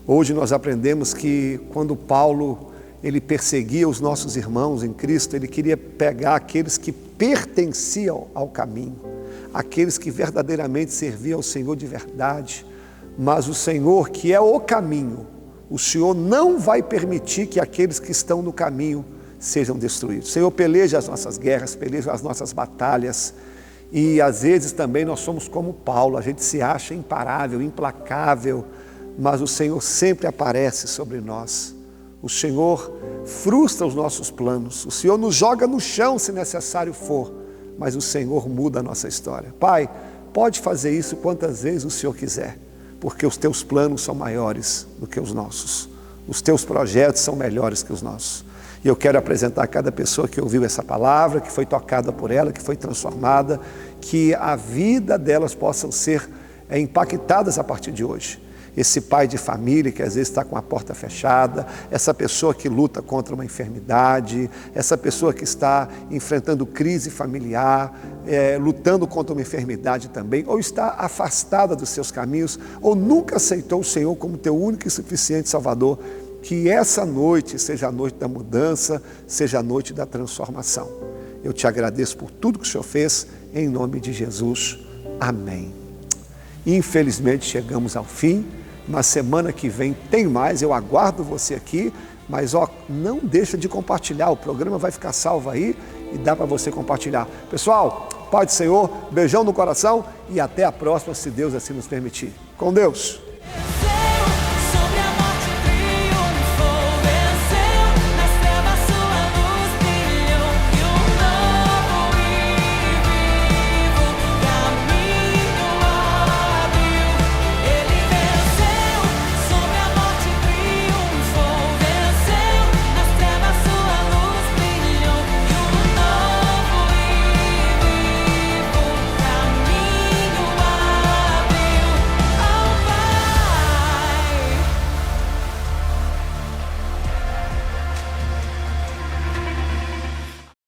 Hoje nós aprendemos que quando Paulo, ele perseguia os nossos irmãos em Cristo, ele queria pegar aqueles que pertenciam ao caminho, aqueles que verdadeiramente serviam ao Senhor de verdade. Mas o Senhor, que é o caminho, o Senhor não vai permitir que aqueles que estão no caminho sejam destruídos. Senhor, peleja as nossas guerras, peleja as nossas batalhas. E às vezes também nós somos como Paulo, a gente se acha imparável, implacável, mas o Senhor sempre aparece sobre nós. O Senhor frustra os nossos planos, o Senhor nos joga no chão se necessário for, mas o Senhor muda a nossa história. Pai, pode fazer isso quantas vezes o Senhor quiser, porque os teus planos são maiores do que os nossos, os teus projetos são melhores que os nossos. E eu quero apresentar a cada pessoa que ouviu essa palavra, que foi tocada por ela, que foi transformada, que a vida delas possam ser impactadas a partir de hoje. esse pai de família que às vezes está com a porta fechada, essa pessoa que luta contra uma enfermidade, essa pessoa que está enfrentando crise familiar, lutando contra uma enfermidade também, ou está afastada dos seus caminhos, ou nunca aceitou o Senhor como teu único e suficiente Salvador. Que essa noite seja a noite da mudança, seja a noite da transformação. Eu te agradeço por tudo que o Senhor fez, em nome de Jesus. Amém. Infelizmente chegamos ao fim. Na semana que vem tem mais, eu aguardo você aqui, mas não deixa de compartilhar, o programa vai ficar salvo aí e dá para você compartilhar. Pessoal, Pai do Senhor, beijão no coração e até a próxima, se Deus assim nos permitir. Com Deus!